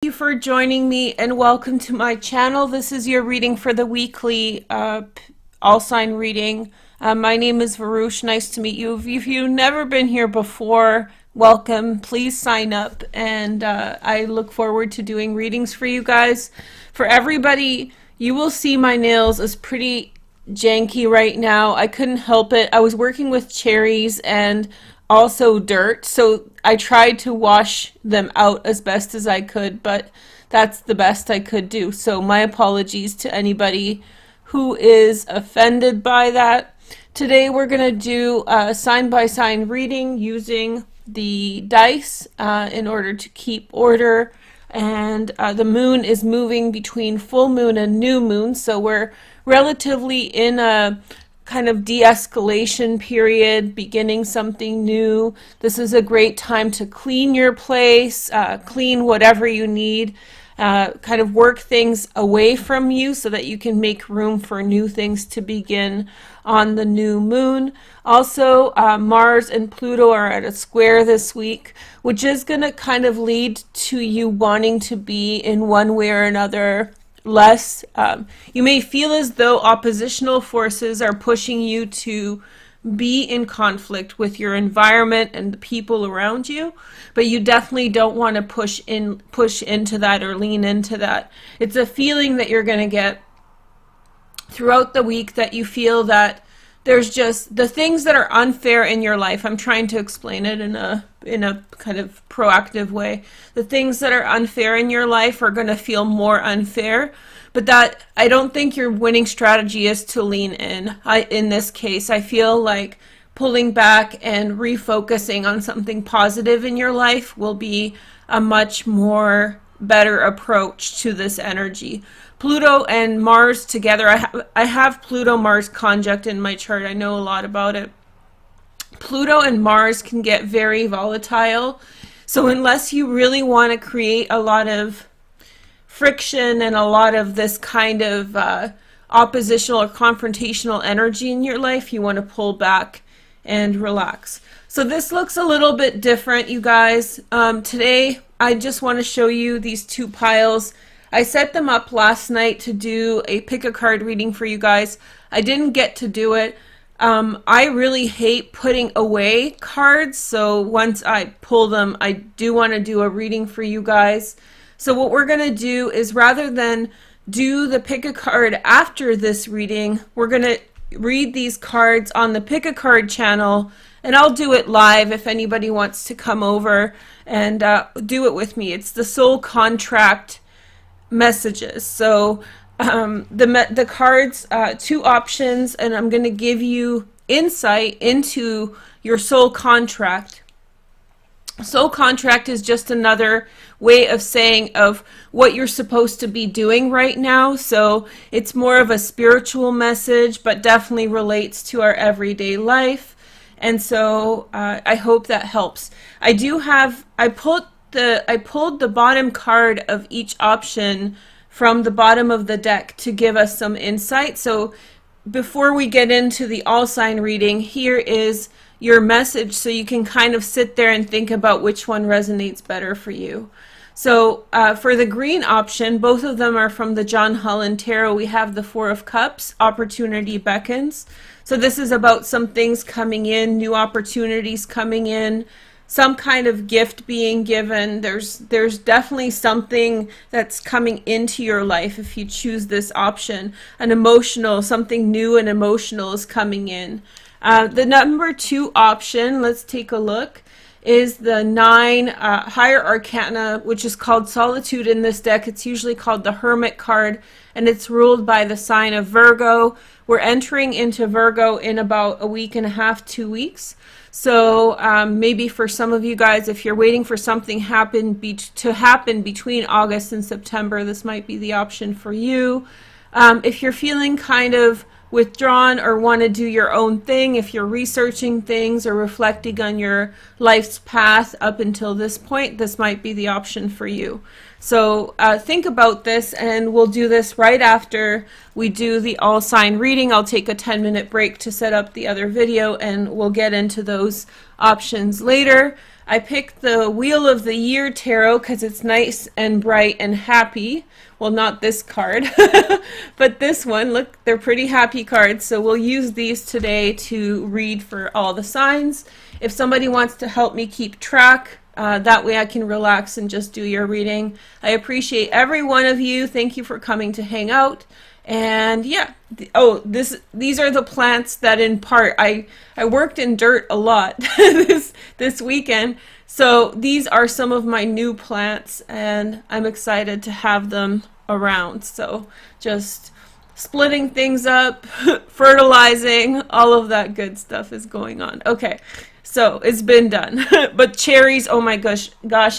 Thank you for joining me and welcome to my channel. This is your reading for the weekly all sign reading. My name is Veroosh. Nice to meet you. If you've never been here before, welcome. Please sign up, and I look forward to doing readings for you guys. For everybody, you will see my nails is pretty janky right now. I couldn't help it. I was working with cherries and also dirt, so I tried to wash them out as best as I could, but that's the best I could do. So my apologies to anybody who is offended by that. Today we're going to do a sign by sign reading using the dice in order to keep order. And the moon is moving between full moon and new moon, so we're relatively in a kind of de-escalation period, beginning something new. This is a great time to clean your place, clean whatever you need, kind of work things away from you so that you can make room for new things to begin on the new moon. Also, Mars and Pluto are at a square this week, which is going to kind of lead to you wanting to be in one way or another less. You may feel as though oppositional forces are pushing you to be in conflict with your environment and the people around you, but you definitely don't want to push into that or lean into that. It's a feeling that you're going to get throughout the week that you feel that there's just the things that are unfair in your life. I'm trying to explain it in a kind of proactive way. The things that are unfair in your life are going to feel more unfair, but that I don't think your winning strategy is to lean in. In this case, I feel like pulling back and refocusing on something positive in your life will be a much more better approach to this energy. Pluto and Mars together, I have Pluto-Mars conjunct in my chart. I know a lot about it. Pluto and Mars can get very volatile. So unless you really want to create a lot of friction and a lot of this kind of oppositional or confrontational energy in your life, you want to pull back and relax. So this looks a little bit different, you guys. Today, I just want to show you these two piles. I set them up last night to do a pick a card reading for you guys. I didn't get to do it. I really hate putting away cards, so once I pull them, I do want to do a reading for you guys. So what we're going to do is, rather than do the pick a card after this reading, we're going to read these cards on the pick a card channel, and I'll do it live if anybody wants to come over and do it with me. It's the soul contract messages. So the cards, two options, and I'm going to give you insight into your soul contract. Soul contract is just another way of saying of what you're supposed to be doing right now. So it's more of a spiritual message, but definitely relates to our everyday life. And so I hope that helps. I pulled the bottom card of each option from the bottom of the deck to give us some insight. So before we get into the all sign reading, here is your message so you can kind of sit there and think about which one resonates better for you. So for the green option, both of them are from the John Holland Tarot. We have the Four of Cups, Opportunity Beckons. So this is about some things coming in, new opportunities coming in, some kind of gift being given. There's definitely something that's coming into your life if you choose this option. Something new and emotional is coming in. The number 2 option, let's take a look, is the 9 Higher Arcana, which is called Solitude in this deck. It's usually called the Hermit card, and it's ruled by the sign of Virgo. We're entering into Virgo in about a week and a half, 2 weeks. So maybe for some of you guys, if you're waiting for something to happen between August and September, this might be the option for you. If you're feeling kind of withdrawn or want to do your own thing, if you're researching things or reflecting on your life's path up until this point, this might be the option for you. So think about this, and we'll do this right after we do the all sign reading. I'll take a 10-minute break to set up the other video, and we'll get into those options later. I picked the Wheel of the Year Tarot because it's nice and bright and happy. Well, not this card, but this one. Look, they're pretty happy cards. So we'll use these today to read for all the signs. If somebody wants to help me keep track, that way I can relax and just do your reading. I appreciate every one of you. Thank you for coming to hang out. And yeah, these are the plants that in part, I worked in dirt a lot this weekend. So these are some of my new plants and I'm excited to have them around. So just splitting things up, fertilizing, all of that good stuff is going on. Okay, so it's been done. But cherries, oh my gosh,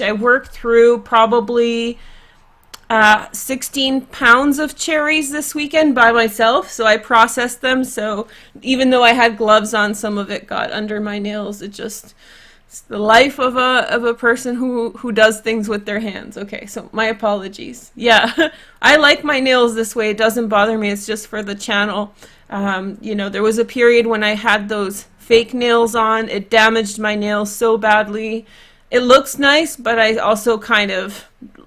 I worked through probably 16 pounds of cherries this weekend by myself, so I processed them. So even though I had gloves on, some of it got under my nails. It's the life of a person who does things with their hands. Okay, so my apologies. Yeah, I like my nails this way. It doesn't bother me. It's just for the channel. You know, there was a period when I had those fake nails on. It damaged my nails so badly. It looks nice, but I also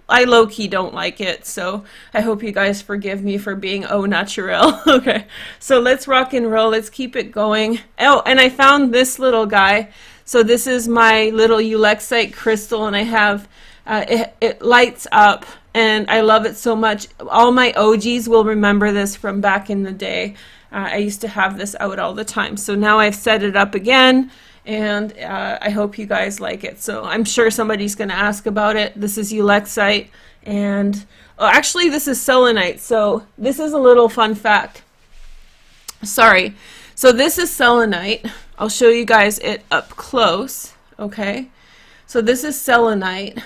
I low-key don't like it, so I hope you guys forgive me for being au naturel. Okay, so let's rock and roll. Let's keep it going. Oh, and I found this little guy. So this is my little Ulexite crystal, and I have, it lights up, and I love it so much. All my OGs will remember this from back in the day. I used to have this out all the time, so now I've set it up again. And I hope you guys like it. So I'm sure somebody's going to ask about it. This is Ulexite, and actually this is selenite. So this is a little fun fact. Sorry. So this is selenite. I'll show you guys it up close. Okay. So this is selenite.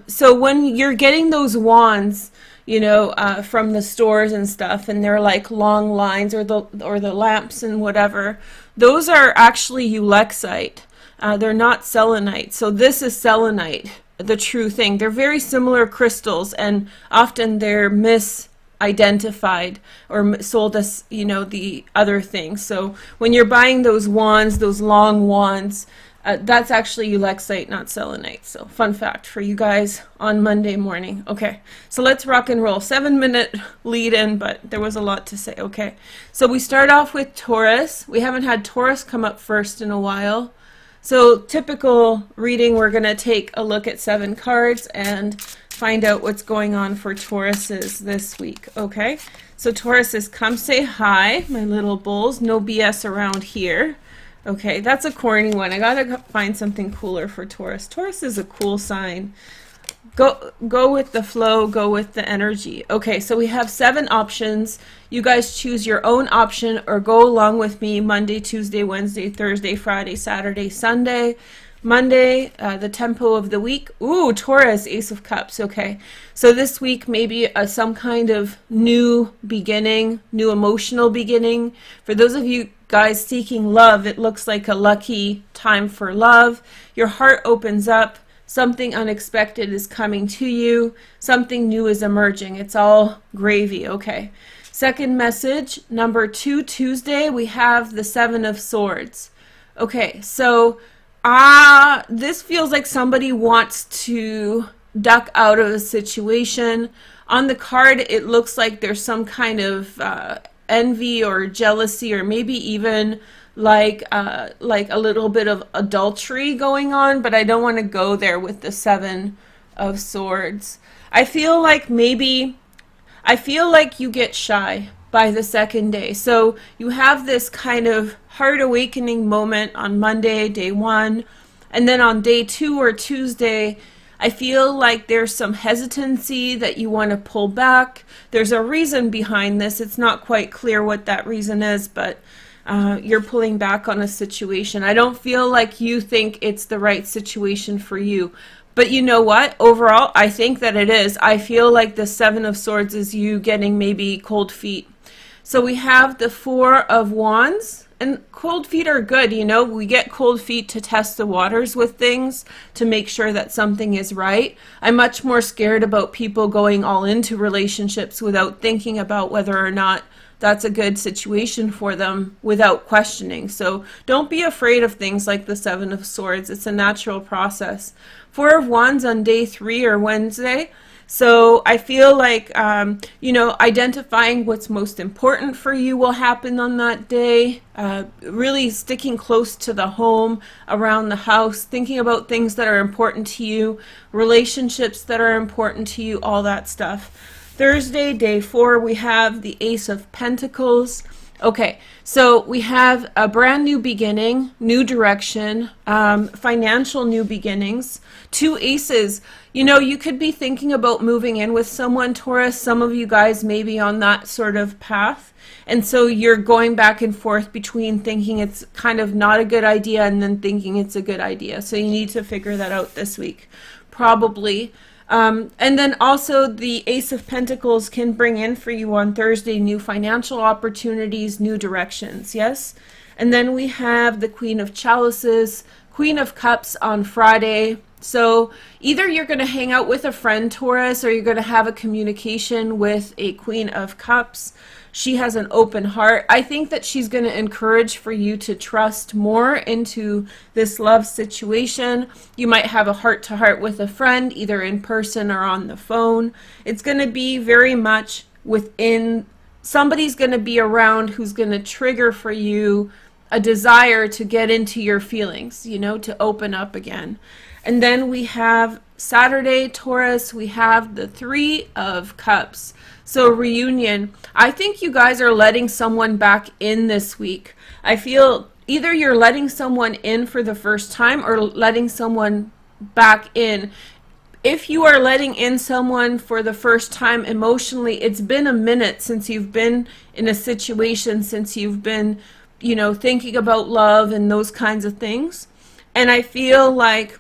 So when you're getting those wands, you know, from the stores and stuff, and they're like long lines, or the lamps and whatever, those are actually Ulexite. They're not selenite. So this is selenite, the true thing. They're very similar crystals, and often they're misidentified or sold as, you know, the other thing. So when you're buying those wands, those long wands, that's actually Ulexite, not selenite. So fun fact for you guys on Monday morning. Okay, so let's rock and roll. 7-minute lead in, but there was a lot to say. Okay, so we start off with Taurus. We haven't had Taurus come up first in a while. So typical reading, we're going to take a look at 7 cards and find out what's going on for Tauruses this week. Okay, so Tauruses, come say hi, my little bulls. No BS around here. Okay, that's a corny one. I gotta find something cooler for Taurus. Taurus is a cool sign. Go with the flow, go with the energy. Okay, so we have 7 options. You guys choose your own option or go along with me Monday, Tuesday, Wednesday, Thursday, Friday, Saturday, Sunday. Monday, the tempo of the week. Ooh, Taurus, Ace of Cups. Okay, so this week maybe some kind of new beginning, new emotional beginning. For those of you guys seeking love, it looks like a lucky time for love. Your heart opens up. Something unexpected is coming to you. Something new is emerging. It's all gravy. Okay. Second message, number 2, Tuesday, we have the 7 of Swords. Okay, so this feels like somebody wants to duck out of a situation. On the card, it looks like there's some kind of envy or jealousy, or maybe even like a little bit of adultery going on, but I don't want to go there with the 7 of Swords. I feel like you get shy by the second day. So you have this kind of heart awakening moment on Monday, day 1, and then on day 2 or Tuesday, I feel like there's some hesitancy that you want to pull back. There's a reason behind this. It's not quite clear what that reason is, but you're pulling back on a situation. I don't feel like you think it's the right situation for you. But you know what? Overall, I think that it is. I feel like the 7 of Swords is you getting maybe cold feet. So we have the 4 of Wands. And cold feet are good, you know. We get cold feet to test the waters with things, to make sure that something is right. I'm much more scared about people going all into relationships without thinking about whether or not that's a good situation for them without questioning. So don't be afraid of things like the Seven of Swords. It's a natural process. Four of Wands on day 3 or Wednesday. So I feel like, identifying what's most important for you will happen on that day. Really sticking close to the home, around the house, thinking about things that are important to you, relationships that are important to you, all that stuff. Thursday, day 4, we have the Ace of Pentacles. Okay, so we have a brand new beginning, new direction, financial new beginnings, 2 aces. You could be thinking about moving in with someone, Taurus. Some of you guys may be on that sort of path. And so you're going back and forth between thinking it's kind of not a good idea and then thinking it's a good idea. So you need to figure that out this week, probably. And then also the Ace of Pentacles can bring in for you on Thursday new financial opportunities, new directions, yes? And then we have the Queen of Chalices, Queen of Cups on Friday. So either you're going to hang out with a friend, Taurus, or you're going to have a communication with a Queen of Cups. She has an open heart. I think that she's going to encourage for you to trust more into this love situation. You might have a heart-to-heart with a friend, either in person or on the phone. It's going to be very much within, somebody's going to be around who's going to trigger for you a desire to get into your feelings, to open up again. And then we have Saturday, Taurus, we have the 3 of Cups. So reunion. I think you guys are letting someone back in this week. I feel either you're letting someone in for the first time or letting someone back in. If you are letting in someone for the first time emotionally, it's been a minute since you've been in a situation, since you've been, thinking about love and those kinds of things. And I feel like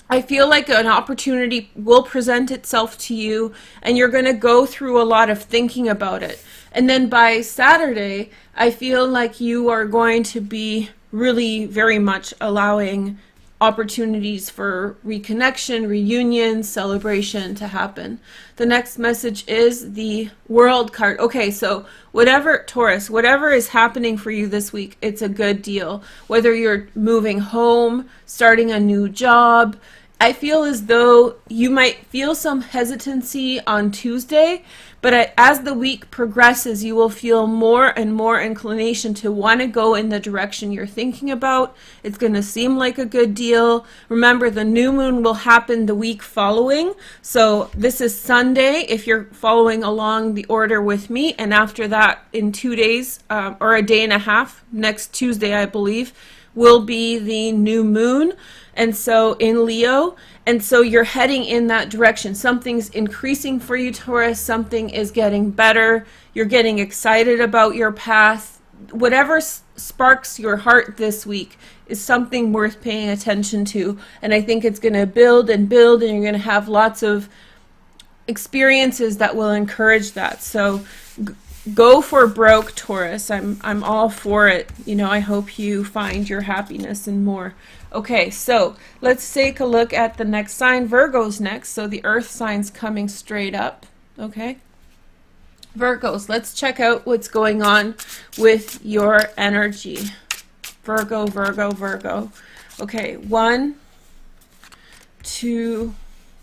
an opportunity will present itself to you and you're going to go through a lot of thinking about it. And then by Saturday, I feel like you are going to be really very much allowing opportunities for reconnection, reunion, celebration to happen. The next message is the World card. Okay, so Taurus, whatever is happening for you this week, it's a good deal. Whether you're moving home, starting a new job, I feel as though you might feel some hesitancy on Tuesday, but as the week progresses, you will feel more and more inclination to want to go in the direction you're thinking about. It's going to seem like a good deal. Remember, the new moon will happen the week following. So this is Sunday, if you're following along the order with me. And after that, in 2 days, or a day and a half, next Tuesday, I believe, will be the new moon. And so in Leo, and so you're heading in that direction. Something's increasing for you, Taurus. Something is getting better. You're getting excited about your path. Whatever sparks your heart this week is something worth paying attention to. And I think it's going to build and build, and you're going to have lots of experiences that will encourage that. So go for broke, Taurus. I'm all for it. I hope you find your happiness and more. Okay, so let's take a look at the next sign. Virgo's next. So the earth sign's coming straight up. Okay. Virgos, let's check out what's going on with your energy. Virgo, Virgo, Virgo. Okay, 1, 2.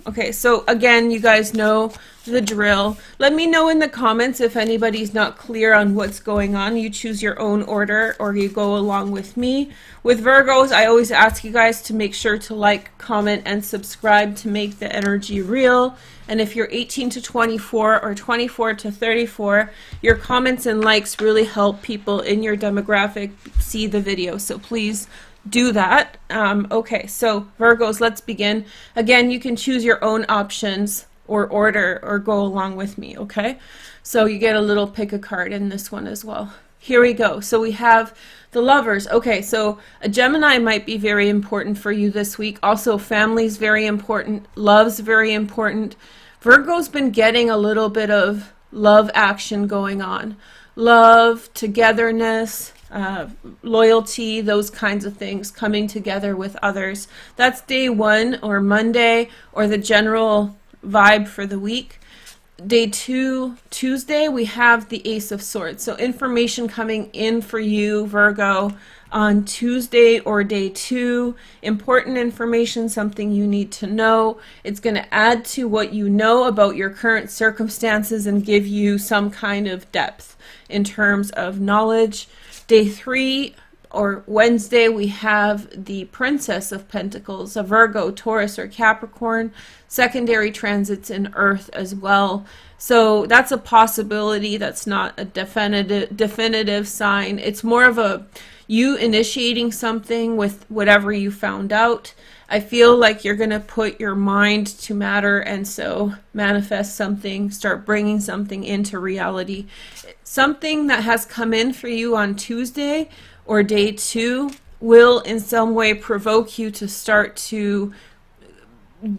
Okay, so again, you guys know the drill. Let me know in the comments if anybody's not clear on what's going on. You choose your own order or you go along with me. With Virgos, I always ask you guys to make sure to like, comment, and subscribe to make the energy real. And if you're 18 to 24 or 24 to 34, your comments and likes really help people in your demographic see the video. So please do that. Okay, so Virgos, let's begin. Again, you can choose your own options or order or go along with me, okay? So you get a little pick a card in this one as well. Here we go. So we have the Lovers. Okay, so a Gemini might be very important for you this week. Also, family's very important. Love's very important. Virgo's been getting a little bit of love action going on. Love, togetherness, loyalty, those kinds of things coming together with others. That's day 1 or Monday or the general vibe for the week. day 2, Tuesday, we have the Ace of Swords. So information coming in for you, Virgo, on Tuesday or day 2. Important information, something you need to know. It's going to add to what you know about your current circumstances and give you some kind of depth in terms of knowledge. Day 3, or Wednesday, we have the Princess of Pentacles, a Virgo, Taurus, or Capricorn. Secondary transits in Earth as well. So that's a possibility. That's not a definitive sign. It's more of a you initiating something with whatever you found out. I feel like you're going to put your mind to matter and so manifest something, start bringing something into reality. Something that has come in for you on Tuesday or day 2 will in some way provoke you to start to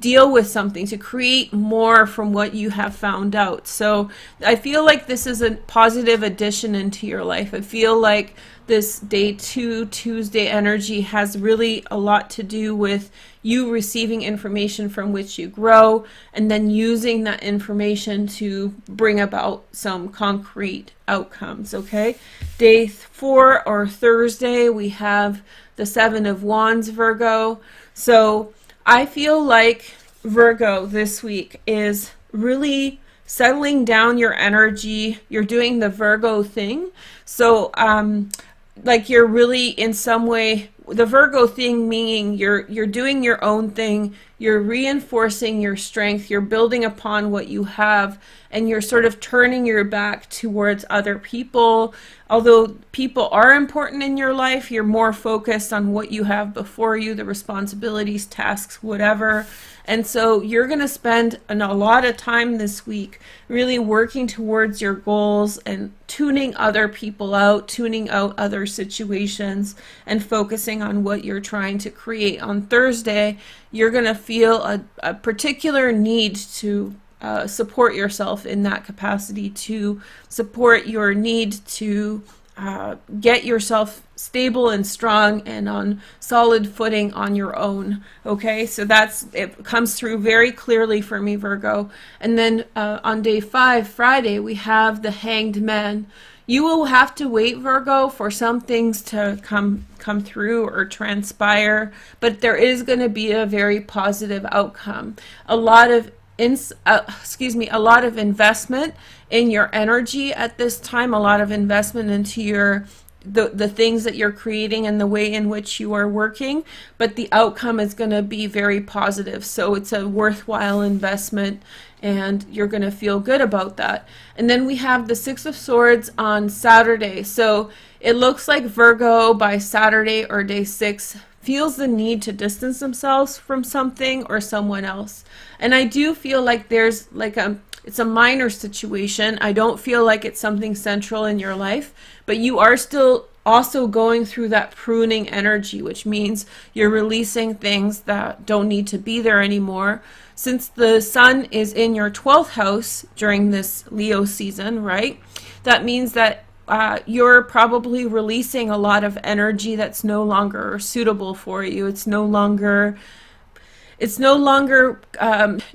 deal with something, to create more from what you have found out. So I feel like this is a positive addition into your life. I feel like this day 2 Tuesday energy has really a lot to do with you receiving information from which you grow and then using that information to bring about some concrete outcomes. Okay, day 4 or Thursday, we have the 7 of Wands, Virgo. So I feel like Virgo this week is really settling down your energy. You're doing the Virgo thing. So like you're really in some way, the Virgo thing meaning you're doing your own thing, you're reinforcing your strength, you're building upon what you have, and you're sort of turning your back towards other people. Although people are important in your life, you're more focused on what you have before you, the responsibilities, tasks, whatever. And so you're going to spend a lot of time this week really working towards your goals and tuning other people out, tuning out other situations, and focusing on what you're trying to create. On Thursday, you're going to feel a particular need to support yourself in that capacity, to support your need to get yourself stable and strong and on solid footing on your own. Okay, so it comes through very clearly for me, Virgo. And then on day 5, Friday, we have the Hanged Man. You will have to wait, Virgo, for some things to come through or transpire, but there is going to be a very positive outcome. A lot of investment in your energy at this time, a lot of investment into the things that you're creating and the way in which you are working, but the outcome is going to be very positive. So it's a worthwhile investment and you're going to feel good about that. And then we have the 6 of Swords on Saturday. So it looks like Virgo by Saturday or day 6 feels the need to distance themselves from something or someone else. And I do feel like there's it's a minor situation. I don't feel like it's something central in your life, but you are still also going through that pruning energy, which means you're releasing things that don't need to be there anymore. Since the sun is in your 12th house during this Leo season, right? That means that you're probably releasing a lot of energy that's no longer suitable for you. It's no longer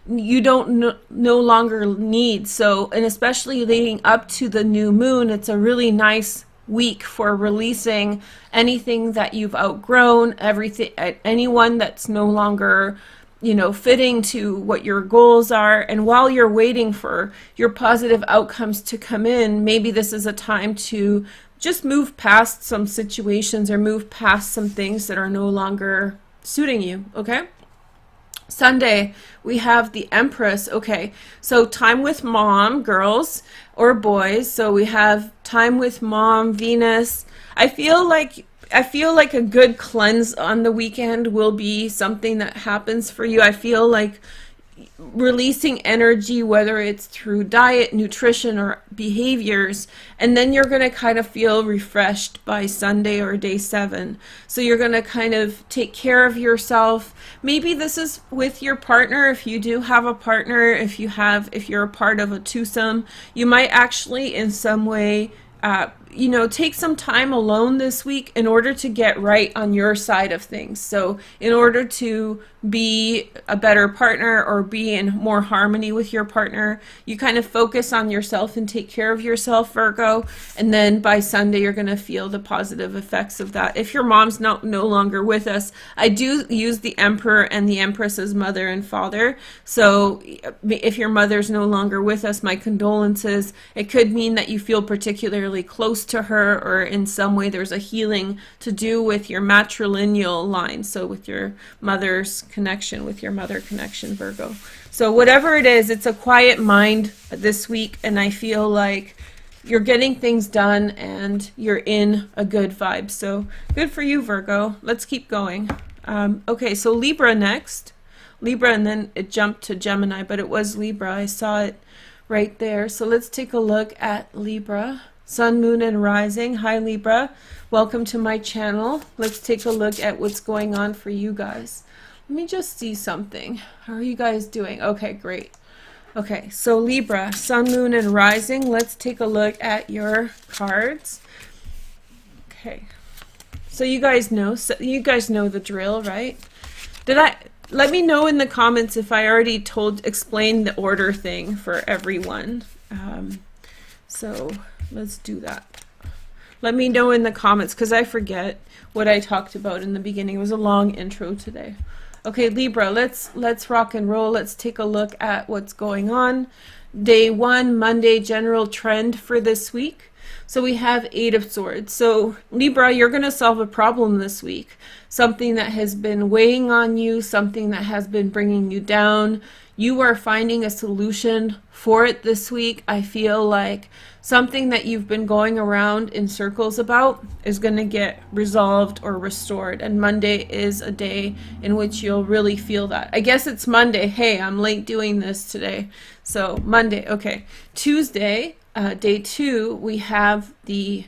you don't no longer need. So, and especially leading up to the new moon, it's a really nice week for releasing anything that you've outgrown, anyone that's no longer fitting to what your goals are. And while you're waiting for your positive outcomes to come in, maybe this is a time to just move past some situations or move past some things that are no longer suiting you. Okay, Sunday, we have the Empress. Okay, so time with mom, girls or boys. So we have time with mom, Venus. I feel like a good cleanse on the weekend will be something that happens for you. I feel like releasing energy, whether it's through diet, nutrition, or behaviors, and then you're going to kind of feel refreshed by Sunday or day 7. So you're going to kind of take care of yourself. Maybe this is with your partner. If you do have a partner, if you're a part of a twosome, you might actually in some way you know, take some time alone this week in order to get right on your side of things. So in order to be a better partner or be in more harmony with your partner, you kind of focus on yourself and take care of yourself, Virgo. And then by Sunday, you're going to feel the positive effects of that. If your mom's no longer with us, I do use the Emperor and the Empress as mother and father. So if your mother's no longer with us, my condolences. It could mean that you feel particularly close to her, or in some way there's a healing to do with your matrilineal line. So with your mother's connection, with your mother connection, Virgo. So whatever it is, it's a quiet mind this week, and I feel like you're getting things done and you're in a good vibe. So good for you, Virgo. Let's keep going. Okay, so Libra next. Libra, and then it jumped to Gemini, but it was Libra. I saw it right there. So let's take a look at Libra. Sun, Moon, and Rising. Hi, Libra. Welcome to my channel. Let's take a look at what's going on for you guys. Let me just see something. How are you guys doing? Okay, great. Okay, so Libra, Sun, Moon, and Rising. Let's take a look at your cards. Okay. So you guys know the drill, right? Let me know in the comments if I already explained the order thing for everyone. So let's do that. Let me know in the comments, because I forget what I talked about in the beginning. It was a long intro today. Okay, Libra, let's rock and roll. Let's take a look at what's going on. Day 1, Monday, general trend for this week. So we have 8 of Swords. So Libra, you're going to solve a problem this week. Something that has been weighing on you, something that has been bringing you down. You are finding a solution for it this week. I feel like something that you've been going around in circles about is going to get resolved or restored. And Monday is a day in which you'll really feel that. I guess it's Monday. Hey, I'm late doing this today. So Monday, okay. Tuesday, day 2, we have the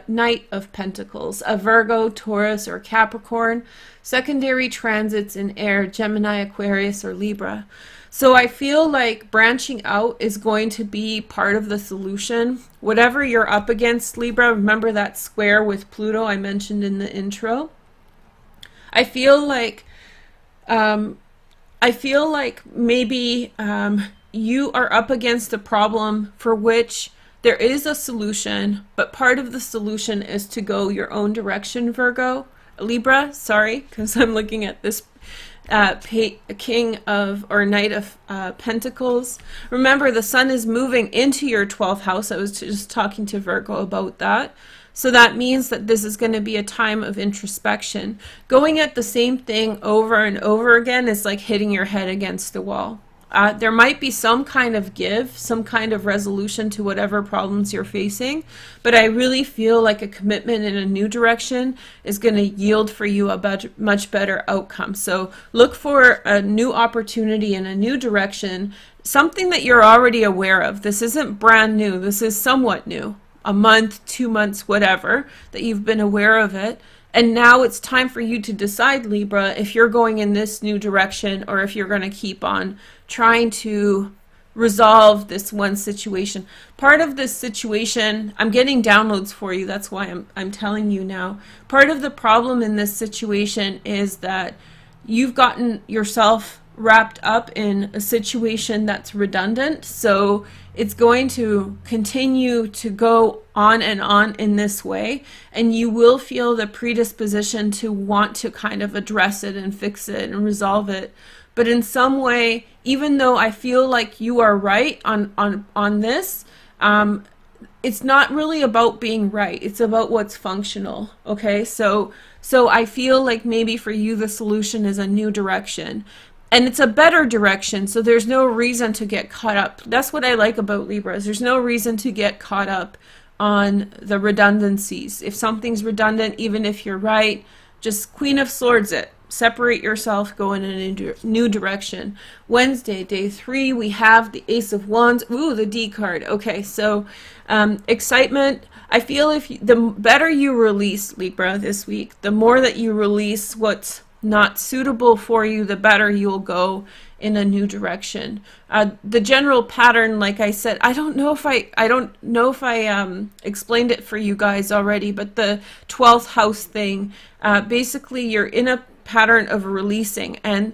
Knight of Pentacles, a Virgo, Taurus, or Capricorn. Secondary transits in air, Gemini, Aquarius, or Libra. So I feel like branching out is going to be part of the solution. Whatever you're up against, Libra, remember that square with Pluto I mentioned in the intro. I feel like maybe you are up against a problem for which there is a solution, but part of the solution is to go your own direction, Virgo. Libra, sorry, because I'm looking at this King of, or Knight of Pentacles. Remember, the Sun is moving into your 12th house. I was just talking to Virgo about that. So that means that this is going to be a time of introspection. Going at the same thing over and over again is like hitting your head against the wall. There might be some kind of give, some kind of resolution to whatever problems you're facing, but I really feel like a commitment in a new direction is going to yield for you a much better outcome. So look for a new opportunity in a new direction, something that you're already aware of. This isn't brand new. This is somewhat new, a month, 2 months, whatever, that you've been aware of it. And now it's time for you to decide, Libra, if you're going in this new direction or if you're going to keep on trying to resolve this one situation. Part of this situation, I'm getting downloads for you, that's why I'm telling you now. Part of the problem in this situation is that you've gotten yourself wrapped up in a situation that's redundant, so it's going to continue to go on and on in this way, and you will feel the predisposition to want to kind of address it and fix it and resolve it. But in some way, even though I feel like you are right on this, it's not really about being right. It's about what's functional. Okay, so I feel like maybe for you the solution is a new direction. And it's a better direction, so there's no reason to get caught up. That's what I like about Libras. There's no reason to get caught up on the redundancies. If something's redundant, even if you're right, just Queen of Swords it. Separate yourself, go in a new direction. Wednesday, day 3, we have the Ace of Wands. Ooh, the D card. Okay, so excitement. I feel the better you release, Libra, this week, the more that you release what's not suitable for you, the better you'll go in a new direction. The general pattern, like I said, I don't know if I explained it for you guys already, but the 12th house thing, basically you're in a pattern of releasing, and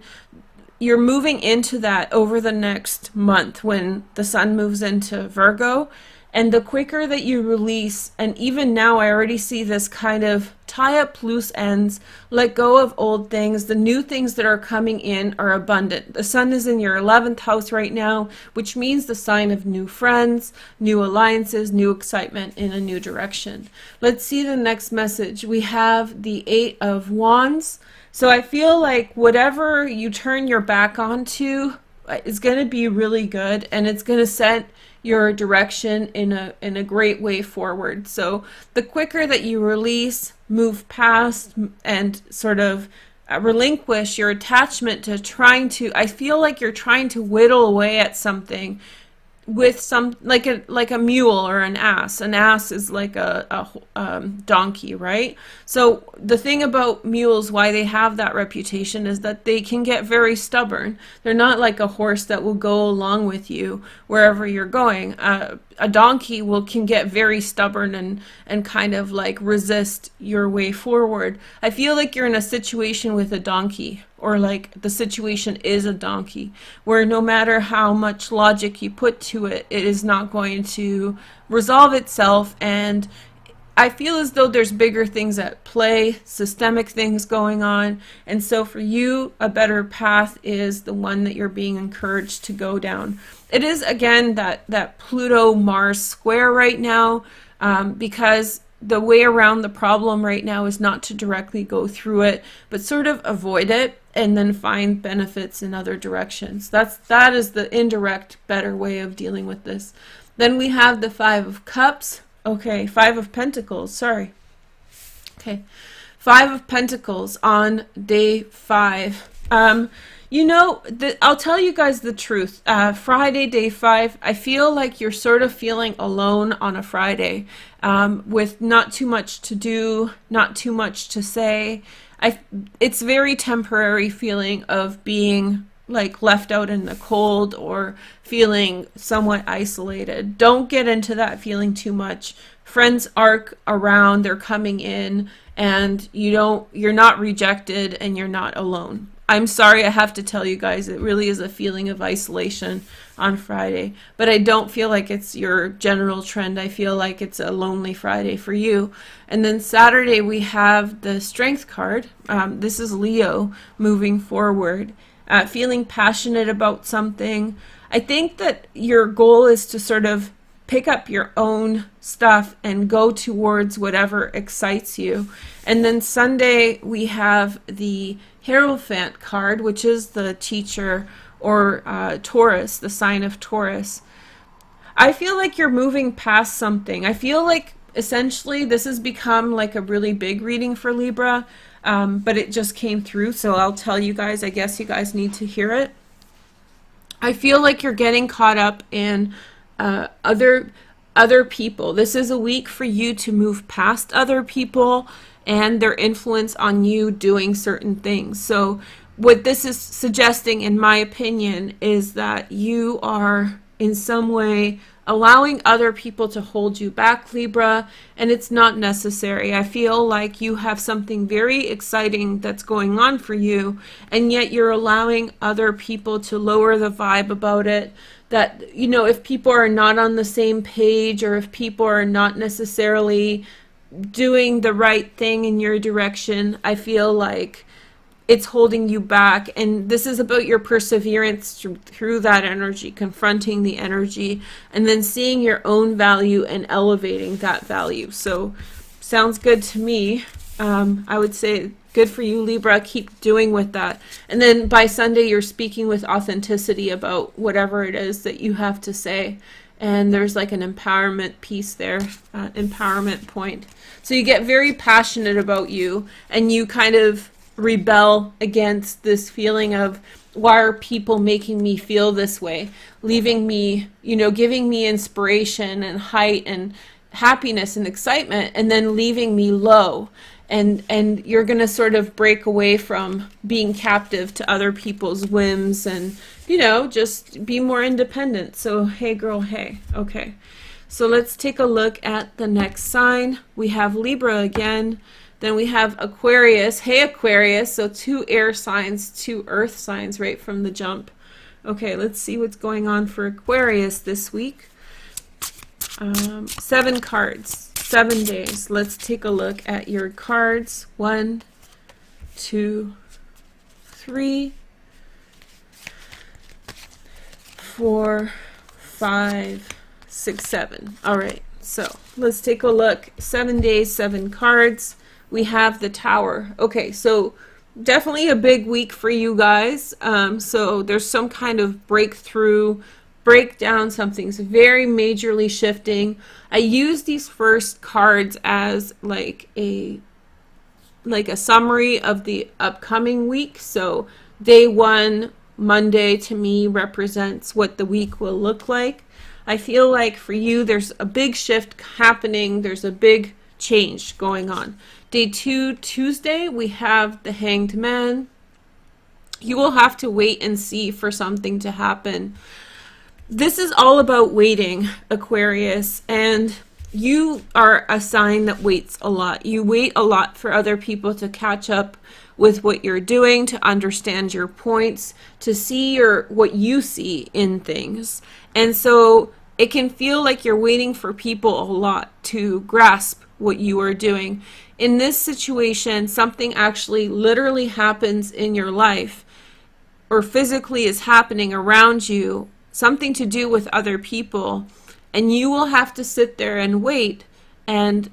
you're moving into that over the next month when the sun moves into Virgo. And the quicker that you release, and even now I already see this kind of tie up loose ends, let go of old things, the new things that are coming in are abundant. The sun is in your 11th house right now, which means the sign of new friends, new alliances, new excitement in a new direction. Let's see the next message. We have the 8 of Wands. So I feel like whatever you turn your back onto is going to be really good, and it's going to set your direction in a great way forward. So the quicker that you release, move past, and sort of relinquish your attachment to I feel like you're trying to whittle away at something with some, like a mule or an ass. An ass is like a donkey, right? So the thing about mules, why they have that reputation, is that they can get very stubborn. They're not like a horse that will go along with you wherever you're going. A donkey can get very stubborn and kind of like resist your way forward. I feel like you're in a situation with a donkey, or like the situation is a donkey, where no matter how much logic you put to it, it is not going to resolve itself. And I feel as though there's bigger things at play, systemic things going on. And so for you, a better path is the one that you're being encouraged to go down. It is, again, that Pluto-Mars square right now, because the way around the problem right now is not to directly go through it, but sort of avoid it and then find benefits in other directions. That is the indirect, better way of dealing with this. Then we have the 5 of Cups. Okay, 5 of Pentacles, sorry. Okay, 5 of Pentacles on day 5. You know, I'll tell you guys the truth. Friday, day 5, I feel like you're sort of feeling alone on a Friday, with not too much to do, not too much to say. It's very temporary feeling of being like left out in the cold or feeling somewhat isolated. Don't get into that feeling too much. Friends are around, they're coming in, and you're not rejected and you're not alone. I'm sorry, I have to tell you guys, it really is a feeling of isolation on Friday, but I don't feel like it's your general trend. I feel like it's a lonely Friday for you. And then Saturday we have the Strength card. This is Leo moving forward, feeling passionate about something. I think that your goal is to sort of pick up your own stuff and go towards whatever excites you. And then Sunday we have the Hierophant card, which is the teacher, or Taurus, the sign of Taurus. I feel like you're moving past something. I feel like essentially this has become like a really big reading for Libra, but it just came through, so I'll tell you guys. I guess you guys need to hear it. I feel like you're getting caught up in other people. This is a week for you to move past other people and their influence on you doing certain things. So what this is suggesting, in my opinion, is that you are in some way allowing other people to hold you back, Libra, and it's not necessary. I feel like you have something very exciting that's going on for you, and yet you're allowing other people to lower the vibe about it. That, you know, if people are not on the same page, or if people are not necessarily doing the right thing in your direction, I feel like it's holding you back. And this is about your perseverance through that energy, confronting the energy, and then seeing your own value and elevating that value. So sounds good to me. I would say good for you, Libra. Keep doing with that. And then by Sunday, you're speaking with authenticity about whatever it is that you have to say. And there's like an empowerment piece there, empowerment point. So you get very passionate about you, and you kind of rebel against this feeling of, why are people making me feel this way? Leaving me, you know, giving me inspiration and height and happiness and excitement, and then leaving me low. and you're going to sort of break away from being captive to other people's whims and, you know, just be more independent. So, hey girl, hey. Okay. So let's take a look at the next sign. We have Libra again. Then we have Aquarius. Hey Aquarius. So 2 air signs, 2 earth signs right from the jump. Okay, let's see what's going on for Aquarius this week. 7 cards, 7 days. Let's take a look at your cards. 1, 2, 3, 4, 5, 6, 7. All right, so let's take a look. 7 days, 7 cards. We have the Tower. Okay, so definitely a big week for you guys. So there's some kind of breakthrough, breakdown. Something's very majorly shifting. I use these first cards as like a summary of the upcoming week. So day 1, Monday, to me represents what the week will look like. I feel like for you, there's a big shift happening. There's a big change going on. Day 2, Tuesday, we have the Hanged Man. You will have to wait and see for something to happen. This is all about waiting, Aquarius, and you are a sign that waits a lot. You wait a lot for other people to catch up with what you're doing, to understand your points, to see what you see in things. And so it can feel like you're waiting for people a lot to grasp what you are doing. In this situation, something actually literally happens in your life, or physically is happening around you, something to do with other people, and you will have to sit there and wait and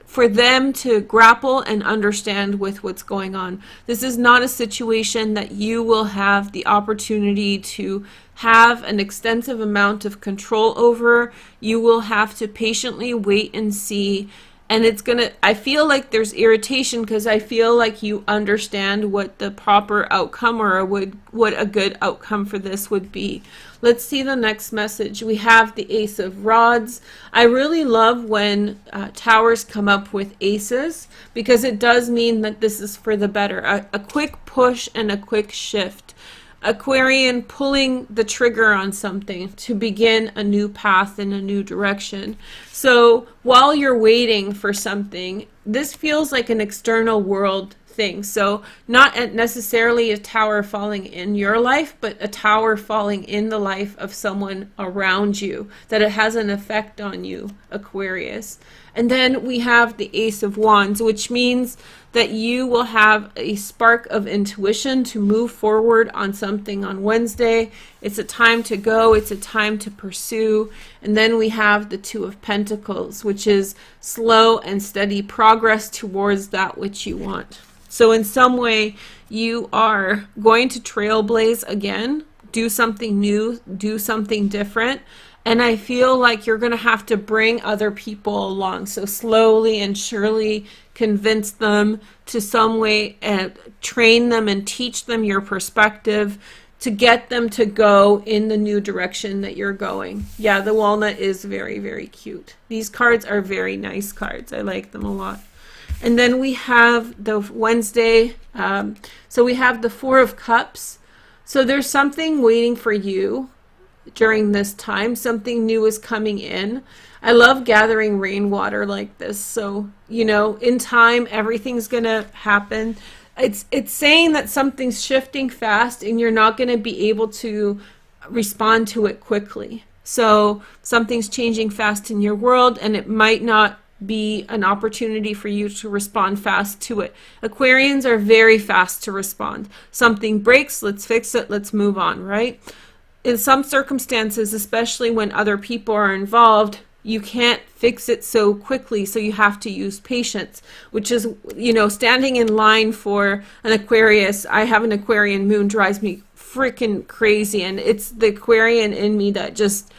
for them to grapple and understand with what's going on. This is not a situation that you will have the opportunity to have an extensive amount of control over. You will have to patiently wait and see. And I feel like there's irritation because I feel like you understand what the proper outcome or what a good outcome for this would be. Let's see the next message. We have the Ace of Rods. I really love when towers come up with aces because it does mean that this is for the better. A quick push and a quick shift. Aquarian pulling the trigger on something to begin a new path in a new direction. So while you're waiting for something, this feels like an external world thing. So not necessarily a tower falling in your life, but a tower falling in the life of someone around you, that it has an effect on you, Aquarius. And then we have the Ace of Wands, which means that you will have a spark of intuition to move forward on something on Wednesday. It's a time to go. It's a time to pursue. And then we have the Two of Pentacles, which is slow and steady progress towards that which you want. So in some way, you are going to trailblaze again, do something new, do something different. And I feel like you're going to have to bring other people along. So slowly and surely convince them to some way and train them and teach them your perspective to get them to go in the new direction that you're going. Yeah, the walnut is very, very cute. These cards are very nice cards. I like them a lot. And then we have the Wednesday. So we have the Four of Cups. So there's something waiting for you during this time. Something new is coming in. I love gathering rainwater like this. So, you know, in time, everything's going to happen. It's saying that something's shifting fast and you're not going to be able to respond to it quickly. So something's changing fast in your world and it might not be an opportunity for you to respond fast to it. Aquarians are very fast to respond. Something breaks, let's fix it, let's move on, right? In some circumstances, especially when other people are involved, you can't fix it so quickly, so you have to use patience, which is, you know, standing in line for an Aquarius. I have an Aquarian moon, drives me freaking crazy, and it's the Aquarian in me that just,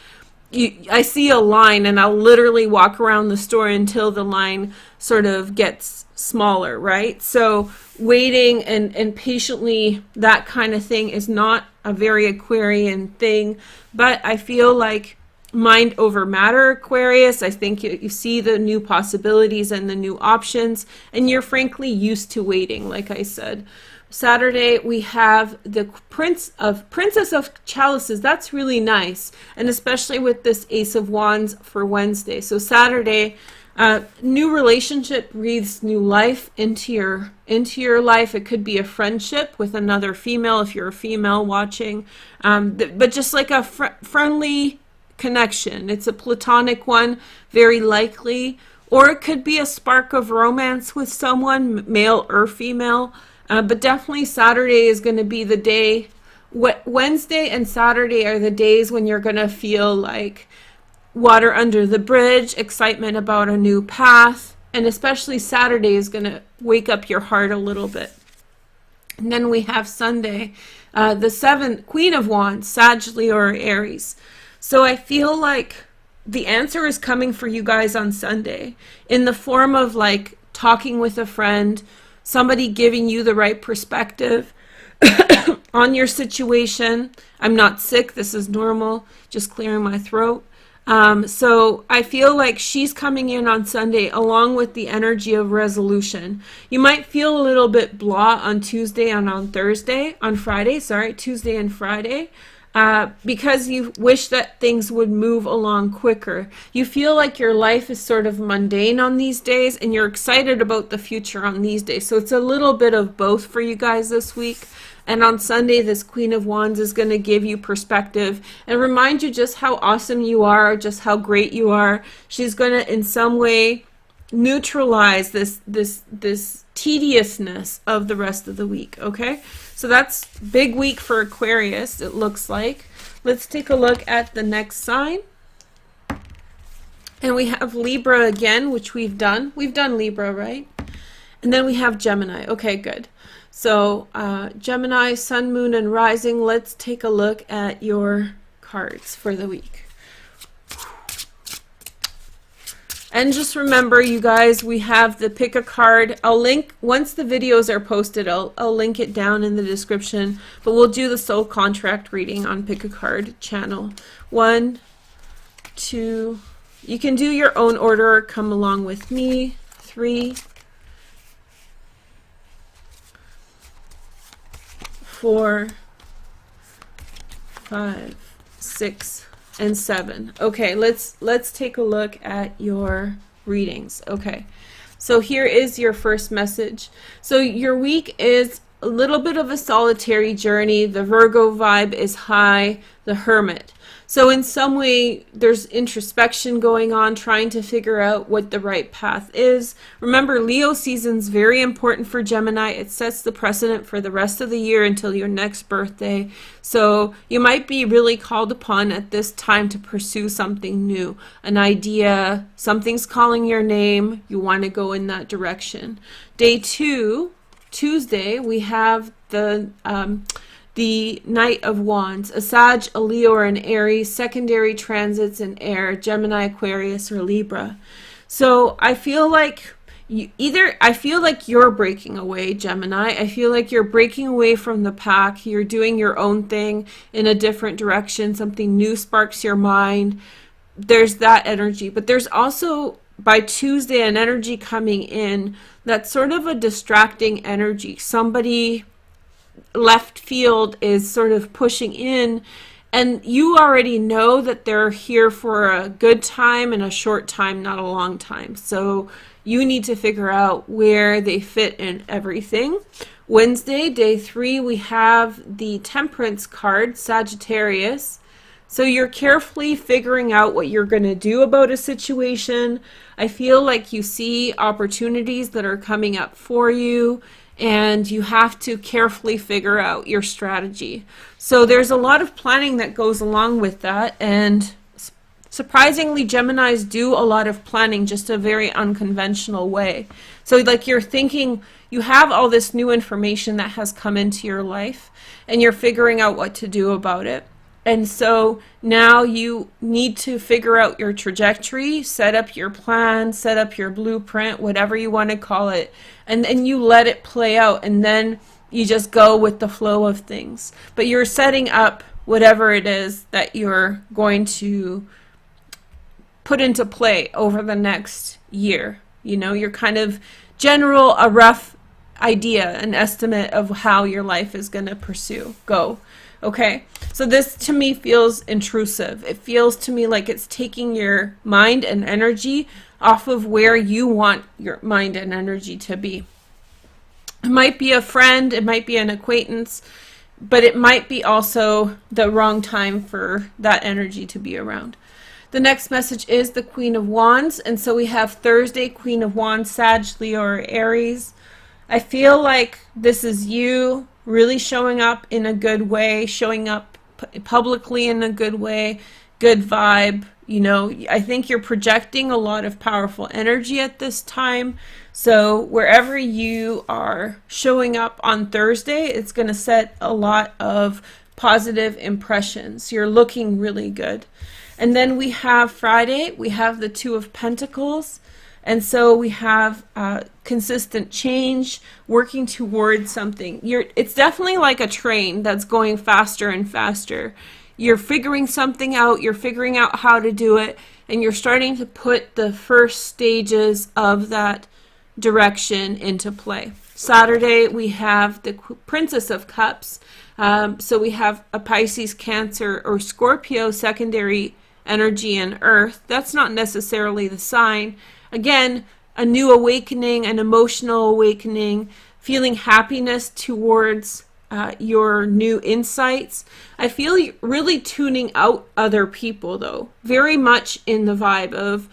I see a line and I'll literally walk around the store until the line sort of gets smaller, right? So waiting and patiently, that kind of thing is not a very Aquarian thing, but I feel like mind over matter, Aquarius. I think you see the new possibilities and the new options, and you're frankly used to waiting, like I said. Saturday, we have the Princess of Chalices. That's really nice, and especially with this Ace of Wands for Wednesday. So Saturday, new relationship breathes new life into your life. It could be a friendship with another female if you're a female watching, but just like a friendly connection. It's a platonic one, very likely, or it could be a spark of romance with someone, male or female. But definitely Saturday is going to be the day. Wednesday and Saturday are the days when you're going to feel like water under the bridge, excitement about a new path, and especially Saturday is going to wake up your heart a little bit. And then we have Sunday, the 7th, Queen of Wands, Sag, Leo, or Aries. So I feel like the answer is coming for you guys on Sunday in the form of like talking with a friend, somebody giving you the right perspective on your situation. I'm not sick. This is normal. Just clearing my throat. So I feel like she's coming in on Sunday along with the energy of resolution. You might feel a little bit blah on Tuesday and on Friday, Tuesday and Friday. Because you wish that things would move along quicker. You feel like your life is sort of mundane on these days, and you're excited about the future on these days. So it's a little bit of both for you guys this week. And on Sunday, this Queen of Wands is going to give you perspective and remind you just how awesome you are, just how great you are. She's going to, in some way, neutralize this tediousness of the rest of the week, okay? So that's big week for Aquarius, it looks like. Let's take a look at the next sign. And we have Libra again, which we've done. We've done Libra, right? And then we have Gemini. Okay, good. So Gemini, Sun, Moon, and Rising. Let's take a look at your cards for the week. And just remember, you guys, we have the pick a card. I'll link, once the videos are posted, I'll link it down in the description. But we'll do the soul contract reading on Pick a Card channel. 1, 2, you can do your own order or come along with me. 3, 4, 5, 6, and 7. Okay, let's take a look at your readings. Okay, so here is your first message. So your week is a little bit of a solitary journey. The Virgo vibe is high, the Hermit. So in some way, there's introspection going on, trying to figure out what the right path is. Remember, Leo season's very important for Gemini. It sets the precedent for the rest of the year until your next birthday. So you might be really called upon at this time to pursue something new, an idea, something's calling your name. You want to go in that direction. Day 2, Tuesday, we have the Knight of Wands, a Sag, a Leo, or an Aries, secondary transits in air, Gemini, Aquarius, or Libra. So I feel like you're breaking away, Gemini. I feel like you're breaking away from the pack. You're doing your own thing in a different direction. Something new sparks your mind. There's that energy. But there's also, by Tuesday, an energy coming in that's sort of a distracting energy. Somebody left field is sort of pushing in, and you already know that they're here for a good time and a short time, not a long time. So you need to figure out where they fit in everything. Wednesday, day 3, we have the Temperance card, Sagittarius. So you're carefully figuring out what you're going to do about a situation. I feel like you see opportunities that are coming up for you, and you have to carefully figure out your strategy. So there's a lot of planning that goes along with that, and surprisingly, Geminis do a lot of planning, just a very unconventional way. So like you're thinking, you have all this new information that has come into your life, and you're figuring out what to do about it. And so now you need to figure out your trajectory, set up your plan, set up your blueprint, whatever you want to call it, and then you let it play out, and then you just go with the flow of things. But you're setting up whatever it is that you're going to put into play over the next year. You know, you're kind of a rough idea, an estimate of how your life is going to go. Okay, so this to me feels intrusive. It feels to me like it's taking your mind and energy off of where you want your mind and energy to be. It might be a friend, it might be an acquaintance, but it might be also the wrong time for that energy to be around. The next message is the Queen of Wands, and so we have Thursday, Queen of Wands, Sag, Leo, or Aries. I feel like this is you really showing up in a good way, showing up publicly in a good way, good vibe. You know, I think you're projecting a lot of powerful energy at this time. So wherever you are showing up on Thursday, it's going to set a lot of positive impressions. You're looking really good. And then we have Friday, we have the Two of Pentacles. And so we have consistent change, working towards something. It's definitely like a train that's going faster and faster. You're figuring something out, you're figuring out how to do it, and you're starting to put the first stages of that direction into play. Saturday, we have the Princess of Cups. So we have a Pisces, Cancer, or Scorpio secondary energy in Earth. That's not necessarily the sign. Again, a new awakening, an emotional awakening, feeling happiness towards your new insights. I feel really tuning out other people, though. Very much in the vibe of,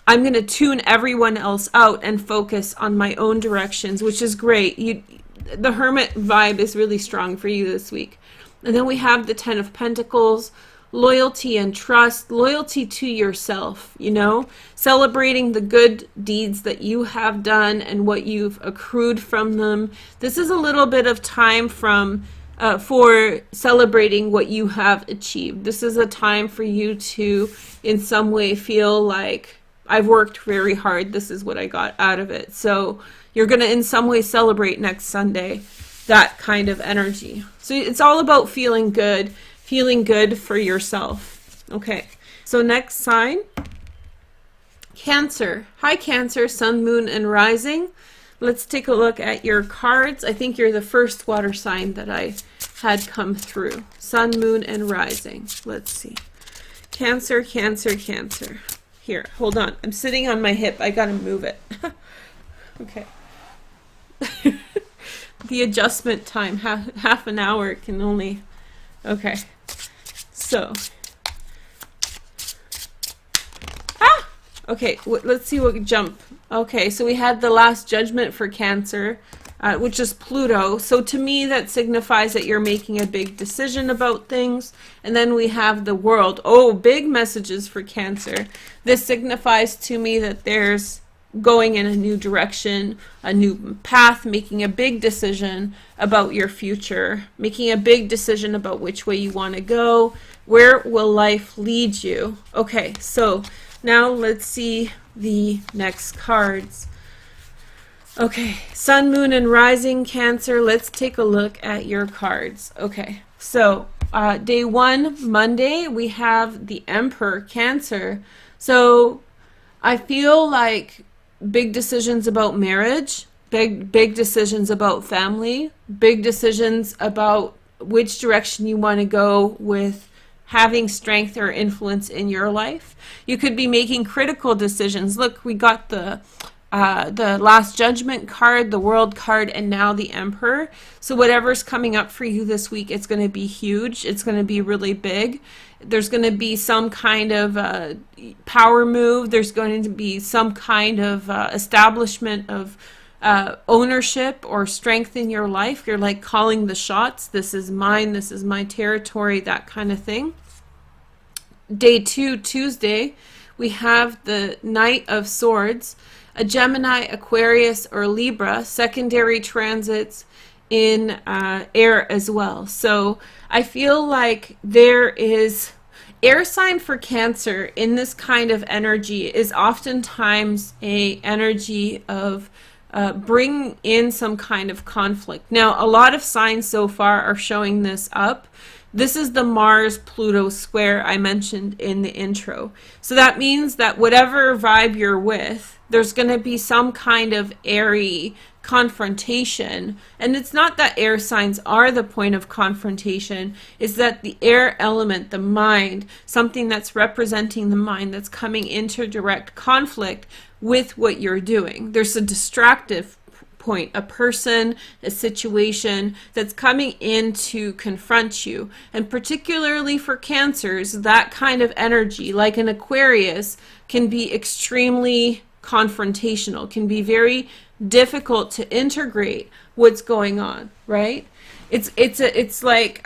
I'm going to tune everyone else out and focus on my own directions, which is great. The Hermit vibe is really strong for you this week. And then we have the Ten of Pentacles, loyalty and trust, loyalty to yourself, you know, celebrating the good deeds that you have done and what you've accrued from them. This is a little bit of time for celebrating what you have achieved. This is a time for you to, in some way, feel like, I've worked very hard. This is what I got out of it. So you're going to, in some way, celebrate next Sunday that kind of energy. So it's all about feeling good for yourself. Okay, so next sign, Cancer. Hi, Cancer, Sun, Moon, and Rising. Let's take a look at your cards. I think you're the first water sign that I had come through. Sun, Moon, and Rising. Let's see. Cancer, Cancer, Cancer. Here, hold on. I'm sitting on my hip. I gotta move it. Okay. The adjustment time, half an hour can only... Okay. So, okay, let's see what jump. Okay, so we had the Last Judgment for Cancer, which is Pluto. So to me, that signifies that you're making a big decision about things. And then we have the World. Oh, big messages for Cancer. This signifies to me that there's going in a new direction, a new path, making a big decision about your future, making a big decision about which way you want to go. Where will life lead you? Okay, so now let's see the next cards. Okay, Sun, Moon, and Rising, Cancer. Let's take a look at your cards. Okay, so day 1, Monday, we have the Emperor, Cancer. So I feel like big decisions about marriage, big decisions about family, big decisions about which direction you want to go with having strength or influence in your life. You could be making critical decisions. Look, we got the Last Judgment card, the World card, and now the Emperor. So whatever's coming up for you this week, it's going to be huge. It's going to be really big. There's going to be some kind of power move. There's going to be some kind of establishment of ownership or strength in your life. You're like calling the shots. This is mine. This is my territory, that kind of thing. Day 2, Tuesday, we have the Knight of Swords, a Gemini, Aquarius, or Libra, secondary transits in air as well. So I feel like there is air sign for Cancer in this kind of energy is oftentimes a energy of bringing in some kind of conflict. Now, a lot of signs so far are showing this up. This is the Mars-Pluto square I mentioned in the intro. So that means that whatever vibe you're with, there's going to be some kind of airy confrontation. And it's not that air signs are the point of confrontation, it's that the air element, the mind, something that's representing the mind, that's coming into direct conflict with what you're doing. There's a distractive point, a person, a situation that's coming in to confront you. And particularly for Cancers, that kind of energy, like an Aquarius, can be extremely confrontational, can be very difficult to integrate what's going on, right? It's like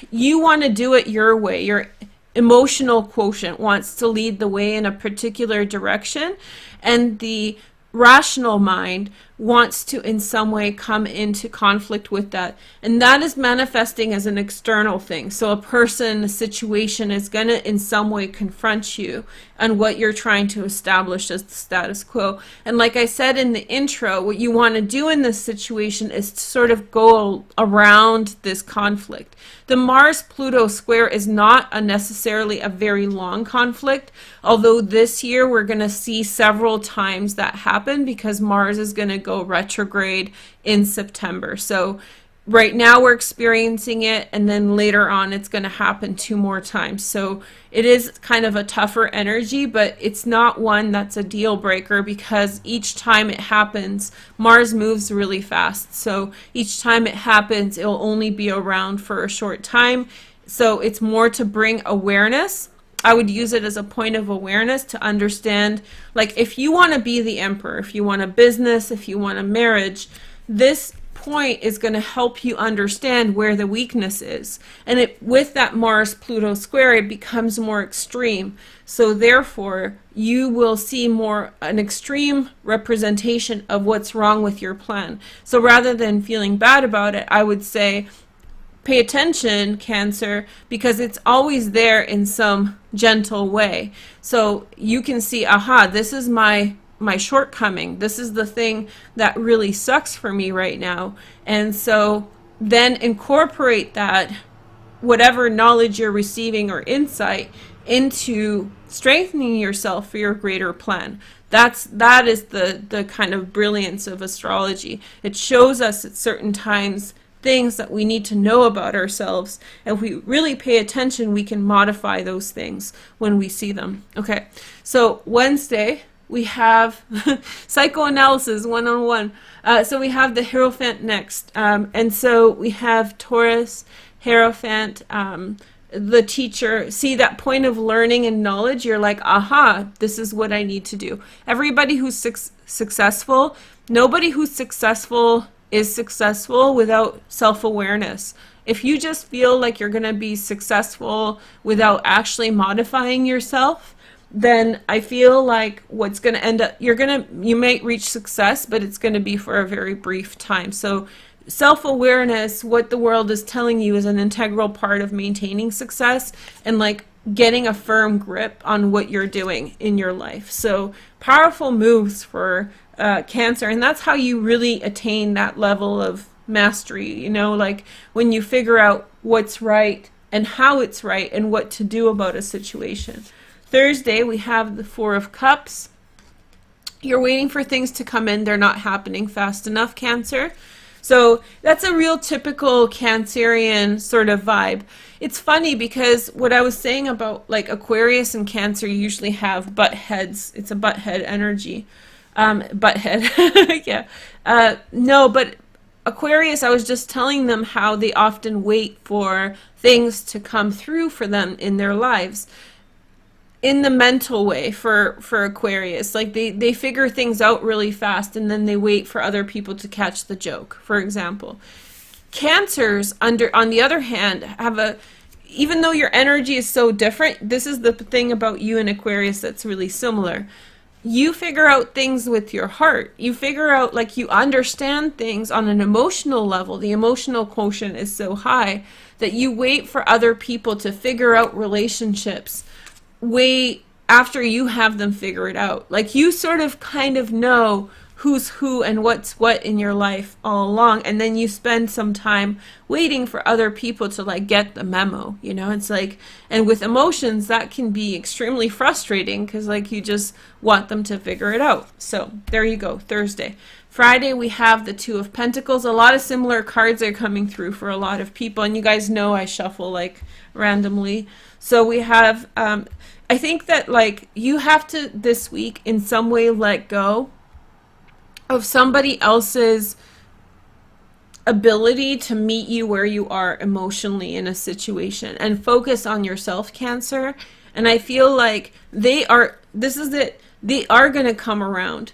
you want to do it your way. Your emotional quotient wants to lead the way in a particular direction, and the rational mind wants to in some way come into conflict with that, and that is manifesting as an external thing. So a person, a situation is going to in some way confront you on what you're trying to establish as the status quo. And like I said in the intro, what you want to do in this situation is to sort of go around this conflict. The Mars-Pluto square is not necessarily a very long conflict, although this year we're going to see several times that happen because Mars is going to go retrograde in September. So right now we're experiencing it, and then later on it's going to happen 2 more times. So it is kind of a tougher energy, but it's not one that's a deal breaker, because each time it happens, Mars moves really fast. So each time it happens, it'll only be around for a short time. So it's more to bring awareness. I would use it as a point of awareness to understand, like, if you want to be the emperor, if you want a business, if you want a marriage, this point is going to help you understand where the weakness is. And with that Mars-Pluto square, it becomes more extreme. So therefore, you will see more an extreme representation of what's wrong with your plan. So rather than feeling bad about it, I would say, pay attention, Cancer, because it's always there in some gentle way. So you can see, aha, this is my shortcoming. This is the thing that really sucks for me right now. And so then incorporate that, whatever knowledge you're receiving or insight, into strengthening yourself for your greater plan. That is the kind of brilliance of astrology. It shows us at certain times things that we need to know about ourselves, and if we really pay attention, we can modify those things when we see them. Okay, so Wednesday we have psychoanalysis 101. So we have the Hierophant next, and so we have Taurus, Hierophant, the teacher. See that point of learning and knowledge, you're like, aha, this is what I need to do. Everybody who's successful, nobody who's successful is successful without self-awareness. If you just feel like you're going to be successful without actually modifying yourself, then I feel like what's going to end up, you might reach success, but it's going to be for a very brief time. So self-awareness, what the world is telling you, is an integral part of maintaining success and like getting a firm grip on what you're doing in your life. So powerful moves for Cancer, and that's how you really attain that level of mastery, you know, like when you figure out what's right and how it's right and what to do about a situation. Thursday, we have the Four of Cups. You're waiting for things to come in. They're not happening fast enough, Cancer. So that's a real typical Cancerian sort of vibe. It's funny because what I was saying about like Aquarius and Cancer usually have butt heads. It's a butt head energy. Butthead. Yeah. No, but Aquarius, I was just telling them how they often wait for things to come through for them in their lives. In the mental way for Aquarius, like they figure things out really fast and then they wait for other people to catch the joke, for example. Cancers, on the other hand, even though your energy is so different, this is the thing about you and Aquarius that's really similar. You figure out things with your heart. You figure out, like, you understand things on an emotional level. The emotional quotient is so high that you wait for other people to figure out relationships way after you have them figure it out. Like, you sort of kind of know who's who and what's what in your life all along, and then you spend some time waiting for other people to like get the memo, you know. It's like, and with emotions that can be extremely frustrating because like you just want them to figure it out. So there you go, Thursday. Friday we have the Two of Pentacles. A lot of similar cards are coming through for a lot of people, and you guys know I shuffle like randomly. So we have I think that like you have to this week in some way let go of somebody else's ability to meet you where you are emotionally in a situation and focus on yourself, Cancer. And I feel like they are going to come around.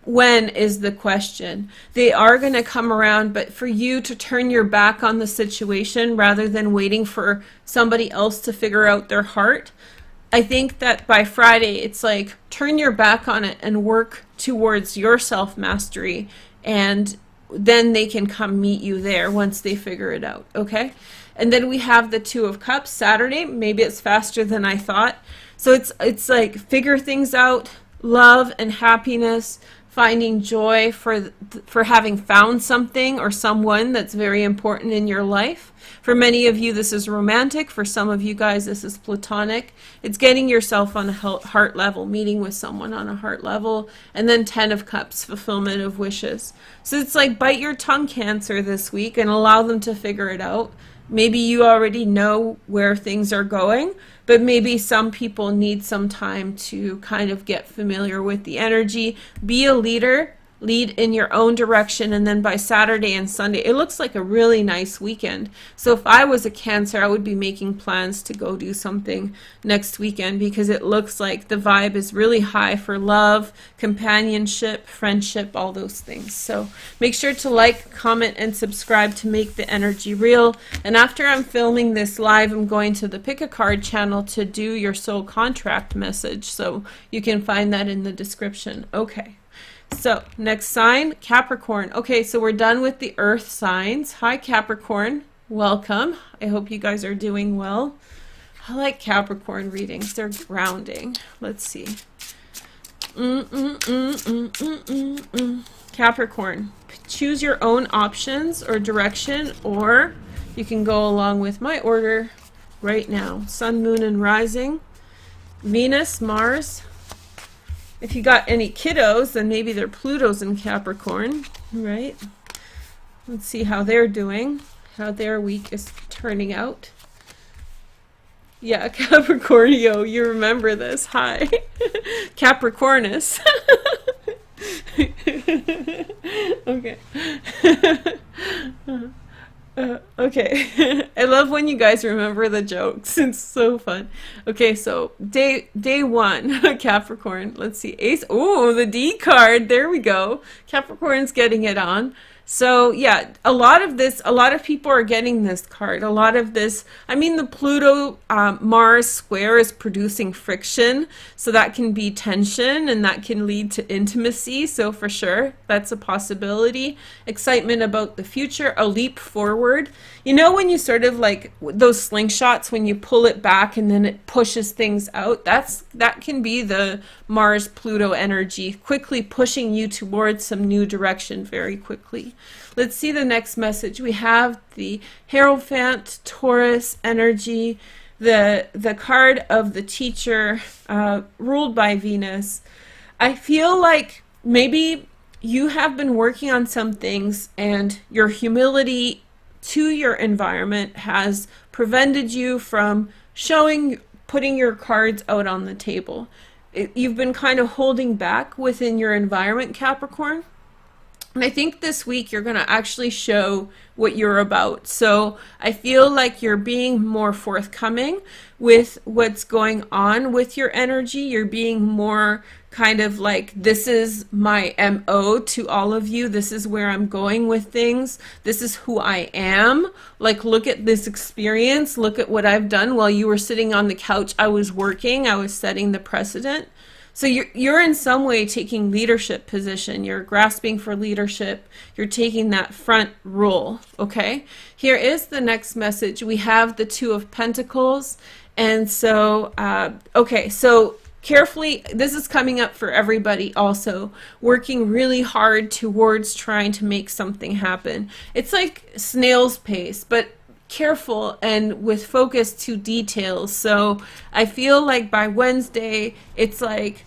When is the question? They are going to come around, but for you to turn your back on the situation rather than waiting for somebody else to figure out their heart, I think that by Friday, it's like turn your back on it and work towards your self-mastery, and then they can come meet you there once they figure it out, okay? And then we have the Two of Cups, Saturday. Maybe it's faster than I thought. So it's like figure things out, love and happiness, finding joy for having found something or someone that's very important in your life. For many of you, this is romantic. For some of you guys, this is platonic. It's getting yourself on a heart level, meeting with someone on a heart level. And then 10 of Cups, fulfillment of wishes. So it's like bite your tongue, Cancer, this week and allow them to figure it out. Maybe you already know where things are going, but maybe some people need some time to kind of get familiar with the energy. Be a leader, lead in your own direction, and then by Saturday and Sunday, it looks like a really nice weekend. So if I was a Cancer, I would be making plans to go do something next weekend because it looks like the vibe is really high for love, companionship, friendship, all those things. So make sure to like, comment, and subscribe to make the energy real. And after I'm filming this live, I'm going to the Pick a Card channel to do your soul contract message. So you can find that in the description. Okay. So next sign, Capricorn. Okay, so we're done with the earth signs. Hi, Capricorn. Welcome. I hope you guys are doing well. I like Capricorn readings. They're grounding. Let's see. Capricorn. Choose your own options or direction, or you can go along with my order right now. Sun, Moon, and Rising. Venus, Mars. If you got any kiddos, then maybe they're Pluto's in Capricorn, right? Let's see how they're doing, how their week is turning out. Yeah, Capricornio, you remember this. Hi. Capricornus. Okay. Okay. I love when you guys remember the jokes. It's so fun. Okay, so day one, Capricorn. Let's see. Ace. Oh, the D card. There we go. Capricorn's getting it on. So yeah, a lot of people are getting this card. A lot of this, I mean, the Pluto Mars square is producing friction, so that can be tension and that can lead to intimacy. So for sure, that's a possibility. Excitement about the future, a leap forward. You know, when you sort of like those slingshots, when you pull it back and then it pushes things out, that can be the Mars Pluto energy, quickly pushing you towards some new direction very quickly. Let's see the next message. We have the Hierophant, Taurus energy, the card of the teacher, ruled by Venus. I feel like maybe you have been working on some things and your humility to your environment has prevented you from putting your cards out on the table. You've been kind of holding back within your environment, Capricorn. And I think this week you're going to actually show what you're about. So I feel like you're being more forthcoming with what's going on with your energy. You're being more kind of like, this is my MO to all of you. This is where I'm going with things. This is who I am. Like, look at this experience. Look at what I've done. While you were sitting on the couch, I was working. I was setting the precedent. So you're in some way taking leadership position. You're grasping for leadership. You're taking that front role, okay? Here is the next message. We have the Two of Pentacles. And so, okay, so carefully, this is coming up for everybody also, working really hard towards trying to make something happen. It's like snail's pace, but careful and with focus to details. So I feel like by Wednesday, it's like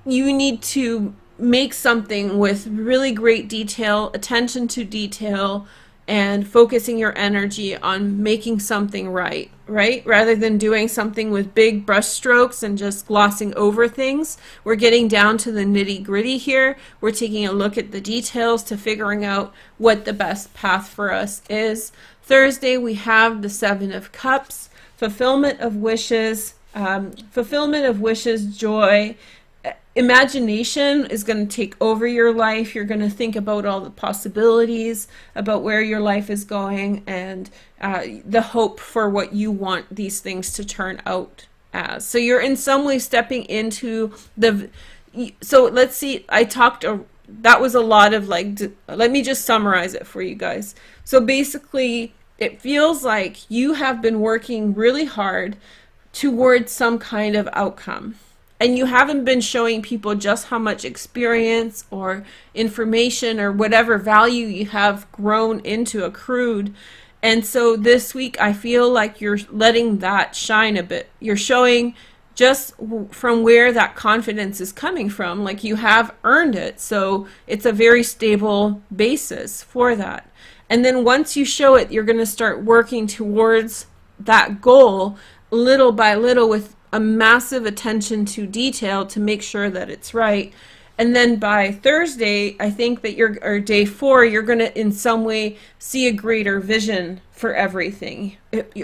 you need to make something with really great detail, attention to detail, and focusing your energy on making something right, rather than doing something with big brush strokes and just glossing over things. We're getting down to the nitty gritty here. We're taking a look at the details to figuring out what the best path for us is. Thursday, we have the Seven of Cups, fulfillment of wishes, joy. Imagination is going to take over your life. You're going to think about all the possibilities, about where your life is going, and the hope for what you want these things to turn out as. So you're in some way stepping into the... So let's see, that was a lot of let me just summarize it for you guys. So basically, it feels like you have been working really hard towards some kind of outcome. And you haven't been showing people just how much experience or information or whatever value you have grown into, accrued. And so this week, I feel like you're letting that shine a bit. You're showing just from where that confidence is coming from, like you have earned it. So it's a very stable basis for that. And then once you show it, you're going to start working towards that goal little by little with a massive attention to detail to make sure that it's right. And then by Thursday, I think that or day 4, you're going to in some way see a greater vision for everything.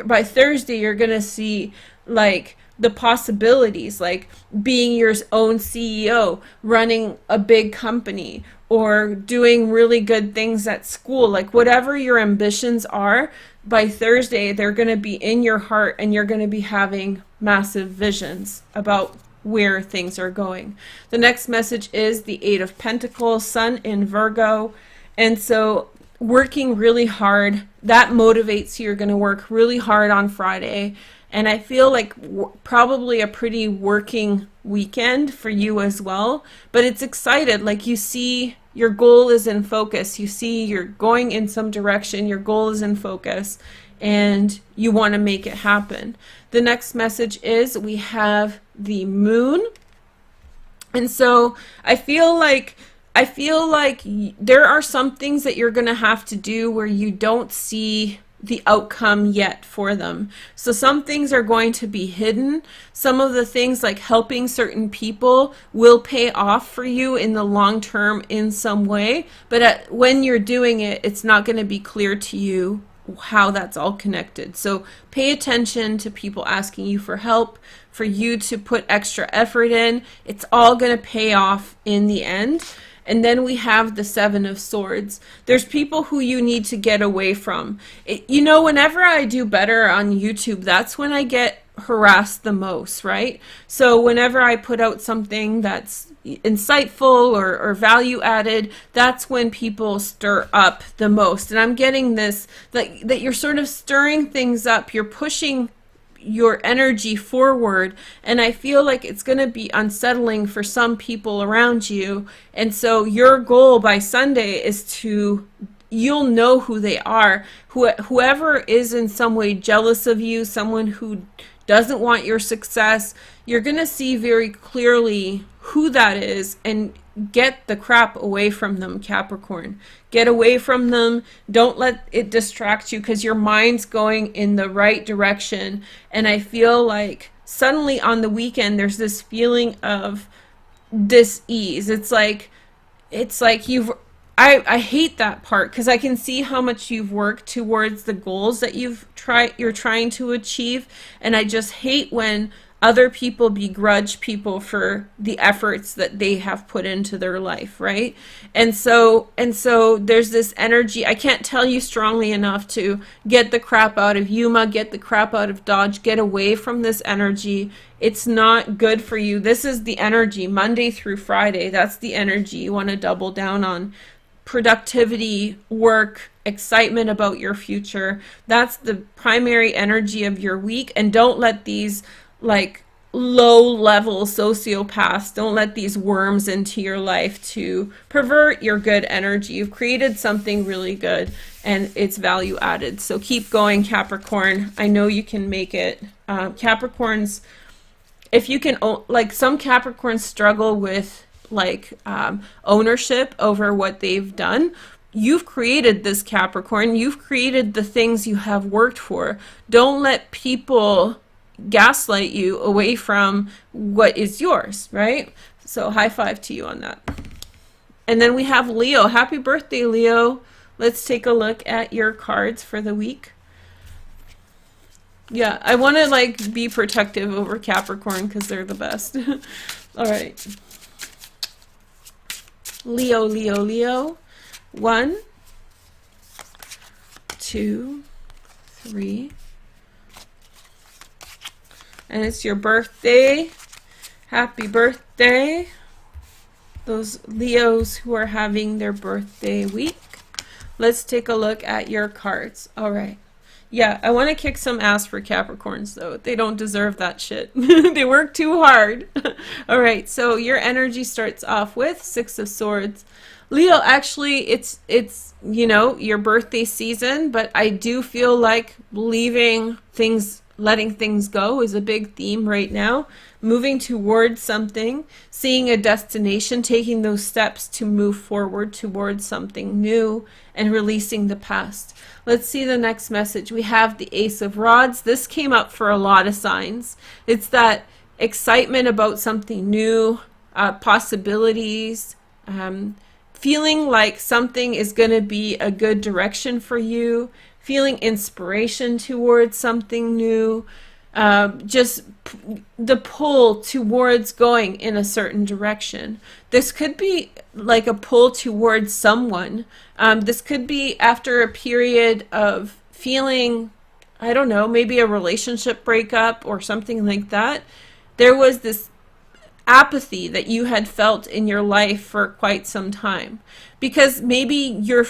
By Thursday, you're going to see like the possibilities, like being your own CEO, running a big company, or doing really good things at school, like whatever your ambitions are. By Thursday, they're going to be in your heart, and you're going to be having massive visions about where things are going. The next message is the Eight of Pentacles, Sun in Virgo. And so working really hard, that motivates you. You're going to work really hard on Friday. And I feel like probably a pretty working weekend for you as well. But it's excited. Like you see your goal is in focus. You see you're going in some direction. Your goal is in focus. And you want to make it happen. The next message is we have the Moon. And so I feel like there are some things that you're going to have to do where you don't see the outcome yet for them. So some things are going to be hidden. Some of the things like helping certain people will pay off for you in the long term in some way. But when you're doing it, it's not going to be clear to you how that's all connected. So pay attention to people asking you for help, for you to put extra effort in. It's all going to pay off in the end. And then we have the Seven of Swords. There's people who you need to get away from. Whenever I do better on YouTube, that's when I get harassed the most, right? So whenever I put out something that's insightful or value added, that's when people stir up the most. And I'm getting this, that you're sort of stirring things up. You're pushing your energy forward, and I feel like it's going to be unsettling for some people around you. And so your goal by Sunday is you'll know who they are. Whoever is in some way jealous of you, someone who doesn't want your success, you're going to see very clearly who that is and get the crap away from them, Capricorn. Get away from them. Don't let it distract you, because your mind's going in the right direction. And I feel like suddenly on the weekend, there's this feeling of dis-ease. It's like I hate that part, because I can see how much you've worked towards the goals that you're trying to achieve. And I just hate when other people begrudge people for the efforts that they have put into their life, right? And so there's this energy. I can't tell you strongly enough to get the crap out of Yuma, get the crap out of Dodge, get away from this energy. It's not good for you. This is the energy, Monday through Friday. That's the energy you want to double down on. Productivity, work, excitement about your future. That's the primary energy of your week. And don't let these like low-level sociopaths. Don't let these worms into your life to pervert your good energy. You've created something really good, and it's value added. So keep going, Capricorn. I know you can make it. Capricorns, if you can, like, some Capricorns struggle with like ownership over what they've done. You've created this, Capricorn. You've created the things you have worked for. Don't let people gaslight you away from what is yours, right? So high five to you on that. And then we have Leo. Happy birthday, Leo. Let's take a look at your cards for the week. Yeah, I want to like be protective over Capricorn because they're the best. All right. Leo, Leo, Leo. 1, 2, 3. And it's your birthday. Happy birthday. Those Leos who are having their birthday week. Let's take a look at your cards. All right. Yeah, I want to kick some ass for Capricorns, though. They don't deserve that shit. They work too hard. All right, so your energy starts off with 6 of Swords. Leo, actually, it's you know, your birthday season, but I do feel like letting things go is a big theme right now. Moving towards something, seeing a destination, taking those steps to move forward towards something new and releasing the past. Let's see the next message. We have the Ace of Rods. This came up for a lot of signs. It's that excitement about something new, possibilities, feeling like something is going to be a good direction for you, feeling inspiration towards something new, just the pull towards going in a certain direction. This could be like a pull towards someone. This could be after a period of feeling, I don't know, maybe a relationship breakup or something like that. There was this apathy that you had felt in your life for quite some time, because maybe your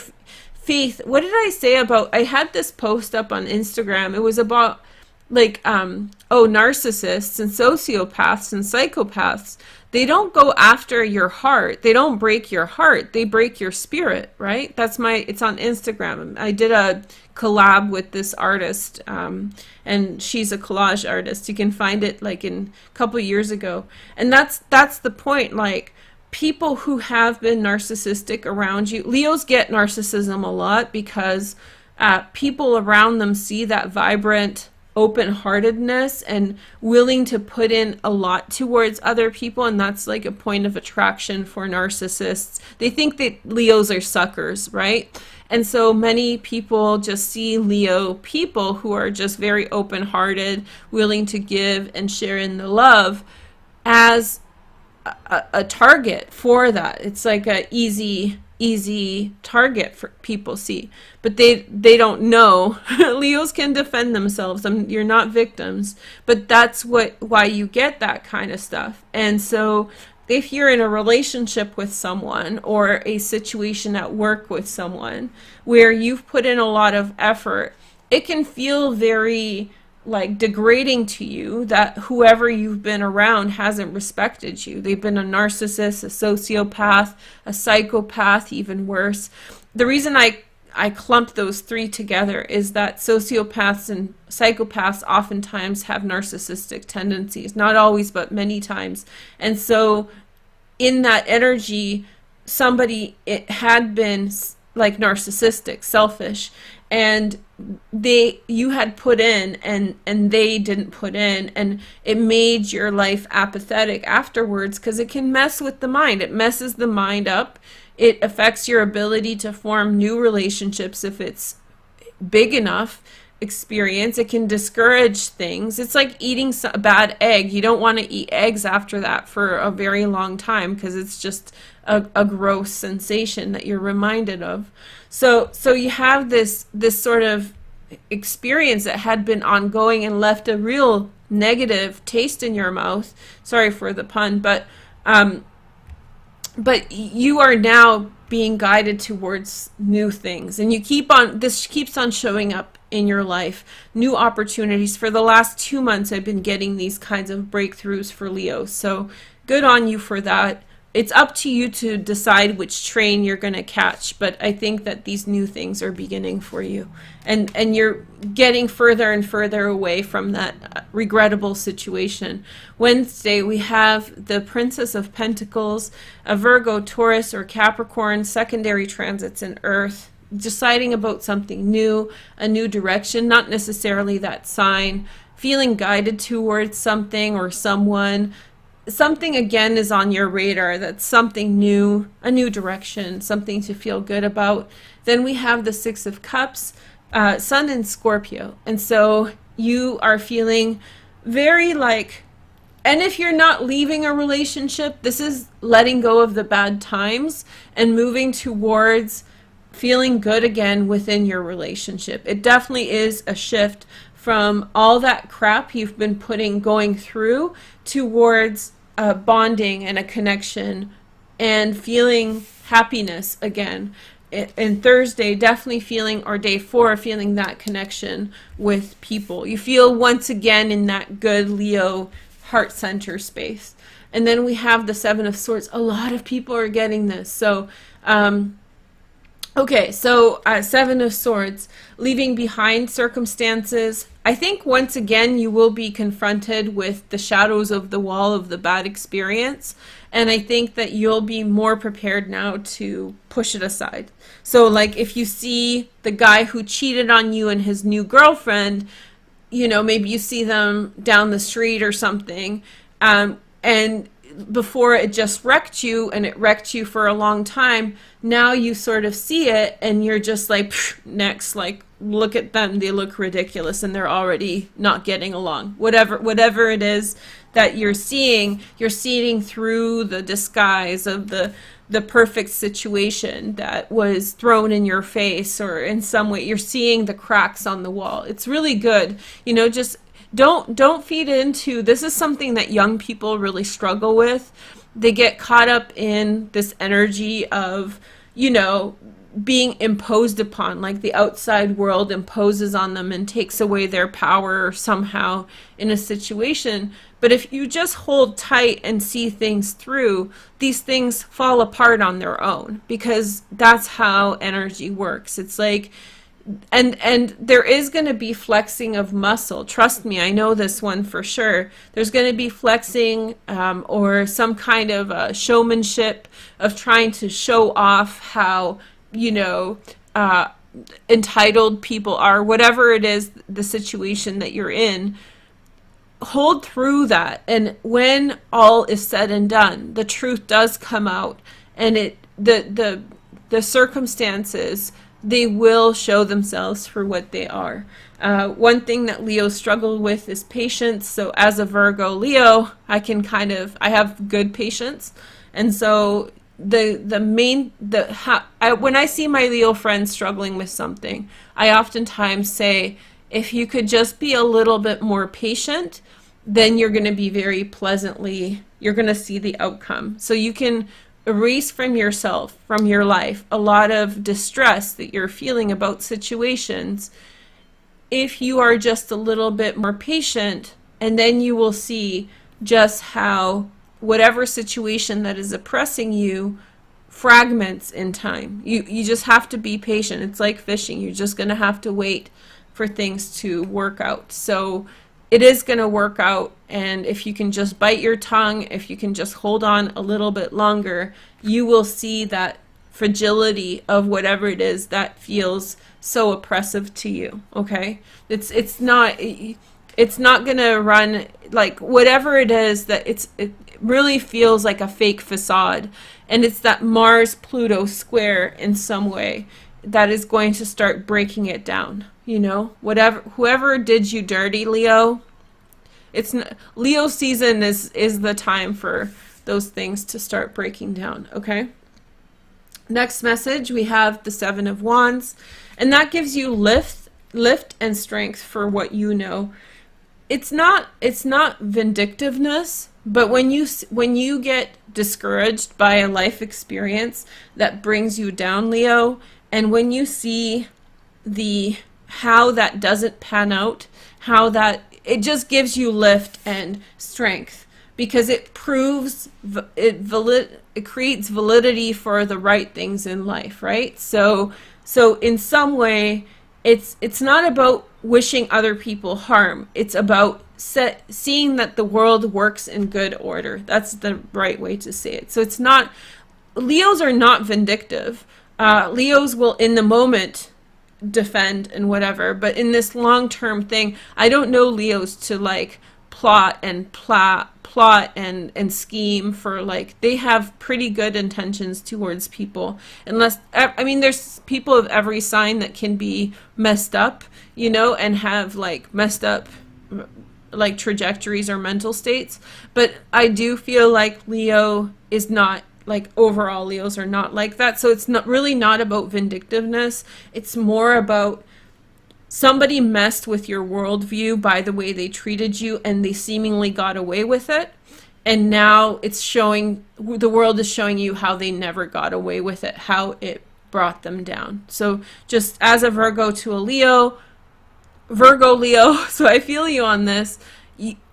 faith, what did I say about, I had this post up on Instagram. It was about like narcissists and sociopaths and psychopaths. They don't go after your heart. They don't break your heart. They break your spirit, right? It's on Instagram. I did a collab with this artist, and she's a collage artist. You can find it like in a couple years ago. And that's the point. Like, people who have been narcissistic around you, Leos get narcissism a lot because people around them see that vibrant open-heartedness and willing to put in a lot towards other people, and that's like a point of attraction for narcissists. They think that Leos are suckers, right? And so many people just see Leo people who are just very open-hearted, willing to give and share in the love as a target for that. It's like a easy target for people see, but they don't know. Leos can defend themselves. You're not victims, but that's why you get that kind of stuff. And so if you're in a relationship with someone or a situation at work with someone where you've put in a lot of effort, it can feel very like degrading to you that whoever you've been around hasn't respected you. They've been a narcissist, a sociopath, a psychopath, even worse. The reason I clump those three together is that sociopaths and psychopaths oftentimes have narcissistic tendencies. Not always, but many times. And so in that energy, it had been like narcissistic, selfish, and you had put in and they didn't put in, and it made your life apathetic afterwards, because it can mess with the mind. It messes the mind up. It affects your ability to form new relationships if it's big enough experience. It can discourage things. It's like eating a bad egg. You don't want to eat eggs after that for a very long time, because it's just a gross sensation that you're reminded of. So you have this sort of experience that had been ongoing and left a real negative taste in your mouth. Sorry for the pun, but you are now being guided towards new things, and this keeps on showing up in your life, new opportunities. For the last 2 months, I've been getting these kinds of breakthroughs for Leo. So good on you for that. It's up to you to decide which train you're going to catch, but I think that these new things are beginning for you. And you're getting further and further away from that regrettable situation. Wednesday, we have the Princess of Pentacles, a Virgo, Taurus, or Capricorn, secondary transits in Earth, deciding about something new, a new direction, not necessarily that sign, feeling guided towards something or someone. Something again is on your radar, that's something new, a new direction, something to feel good about. Then we have the Six of Cups, Sun in Scorpio. And so you are feeling very like, and if you're not leaving a relationship, this is letting go of the bad times and moving towards feeling good again within your relationship. It definitely is a shift from all that crap you've been going through towards bonding and a connection and feeling happiness again. And Thursday, definitely feeling, or day 4, feeling that connection with people. You feel once again in that good Leo heart center space. And then we have the Seven of Swords. A lot of people are getting this. So, okay, so Seven of Swords, leaving behind circumstances. I think once again you will be confronted with the shadows of the wall of the bad experience, and I think that you'll be more prepared now to push it aside. So like if you see the guy who cheated on you and his new girlfriend, you know, maybe you see them down the street or something, and before it just wrecked you, and it wrecked you for a long time, now you sort of see it and you're just like, next, like, look at them, they look ridiculous and they're already not getting along. Whatever it is that you're seeing through the disguise of the perfect situation that was thrown in your face, or in some way you're seeing the cracks on the wall. It's really good. You know, just don't feed into, this is something that young people really struggle with. They get caught up in this energy of, you know, being imposed upon, like the outside world imposes on them and takes away their power somehow in a situation. But if you just hold tight and see things through, these things fall apart on their own, because that's how energy works. It's like, and there is going to be flexing of muscle. Trust me, I know this one for sure. There's going to be flexing or some kind of showmanship of trying to show off how, you know, entitled people are, whatever it is, the situation that you're in. Hold through that, and when all is said and done, the truth does come out, and the circumstances, they will show themselves for what they are. One thing that Leo struggle with is patience. So as a Virgo Leo, I have good patience, and so when I see my Leo friends struggling with something, I oftentimes say, if you could just be a little bit more patient, then you're going to be very pleasantly, you're going to see the outcome. So you can erase from yourself, from your life, a lot of distress that you're feeling about situations if you are just a little bit more patient, and then you will see just how whatever situation that is oppressing you fragments in time. You just have to be patient. It's like fishing. You're just going to have to wait for things to work out. So it is going to work out, and if you can just bite your tongue, if you can just hold on a little bit longer, you will see that fragility of whatever it is that feels so oppressive to you. Okay, it's not going to run like whatever it is that it really feels like a fake facade, and it's that Mars-Pluto square in some way that is going to start breaking it down. You know, whoever did you dirty, Leo, Leo season is the time for those things to start breaking down. Okay. Next message, we have the Seven of Wands, and that gives you lift and strength for what you know. It's not vindictiveness, but when you get discouraged by a life experience that brings you down, Leo, and when you see the how that doesn't pan out, how that it just gives you lift and strength, because it proves it creates validity for the right things in life, right? So in some way, it's not about wishing other people harm. It's about seeing that the world works in good order. That's the right way to say it. So it's not, Leos are not vindictive. Leos will in the moment defend and whatever, but in this long-term thing, I don't know Leos to like plot and scheme for, like, they have pretty good intentions towards people, unless, I mean, there's people of every sign that can be messed up, you know, and have like messed up like trajectories or mental states, but I do feel like Leo is not, like, overall Leos are not like that. So it's not really not about vindictiveness. It's more about somebody messed with your worldview by the way they treated you, and they seemingly got away with it. And now it's showing, the world is showing you how they never got away with it, how it brought them down. So just as a Virgo to a Leo, Virgo Leo, so I feel you on this.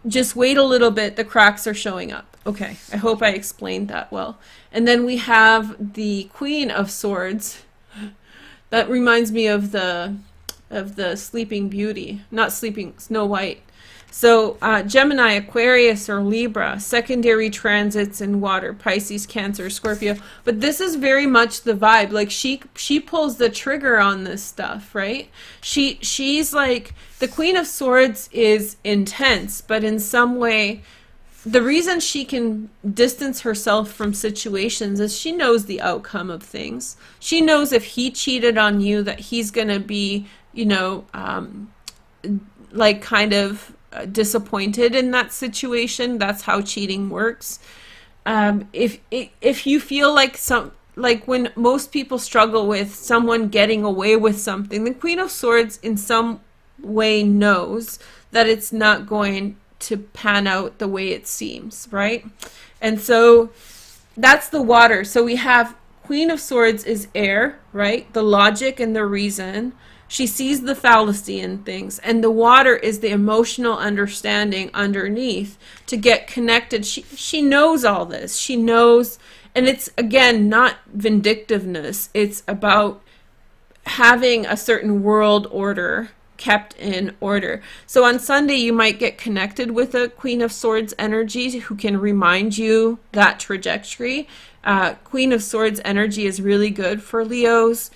Just wait a little bit, the cracks are showing up. Okay, I hope I explained that well. And then we have the Queen of Swords. That reminds me of the Sleeping Beauty, not Sleeping, Snow White. So Gemini, Aquarius, or Libra, secondary transits in water, Pisces, Cancer, Scorpio. But this is very much the vibe. Like she pulls the trigger on this stuff, right? She's like, the Queen of Swords is intense, but in some way, the reason she can distance herself from situations is she knows the outcome of things. She knows if he cheated on you, that he's going to be, you know, like kind of disappointed in that situation. That's how cheating works. If you feel like like when most people struggle with someone getting away with something, the Queen of Swords in some way knows that it's not going to pan out the way it seems, right? And so that's the water. So we have Queen of Swords is air, right? The logic and the reason. She sees the fallacy in things, and the water is the emotional understanding underneath to get connected. She knows all this. She knows, and it's, again, not vindictiveness. It's about having a certain world order kept in order. So on Sunday, you might get connected with a Queen of Swords energy who can remind you that trajectory. Queen of Swords energy is really good for Leos.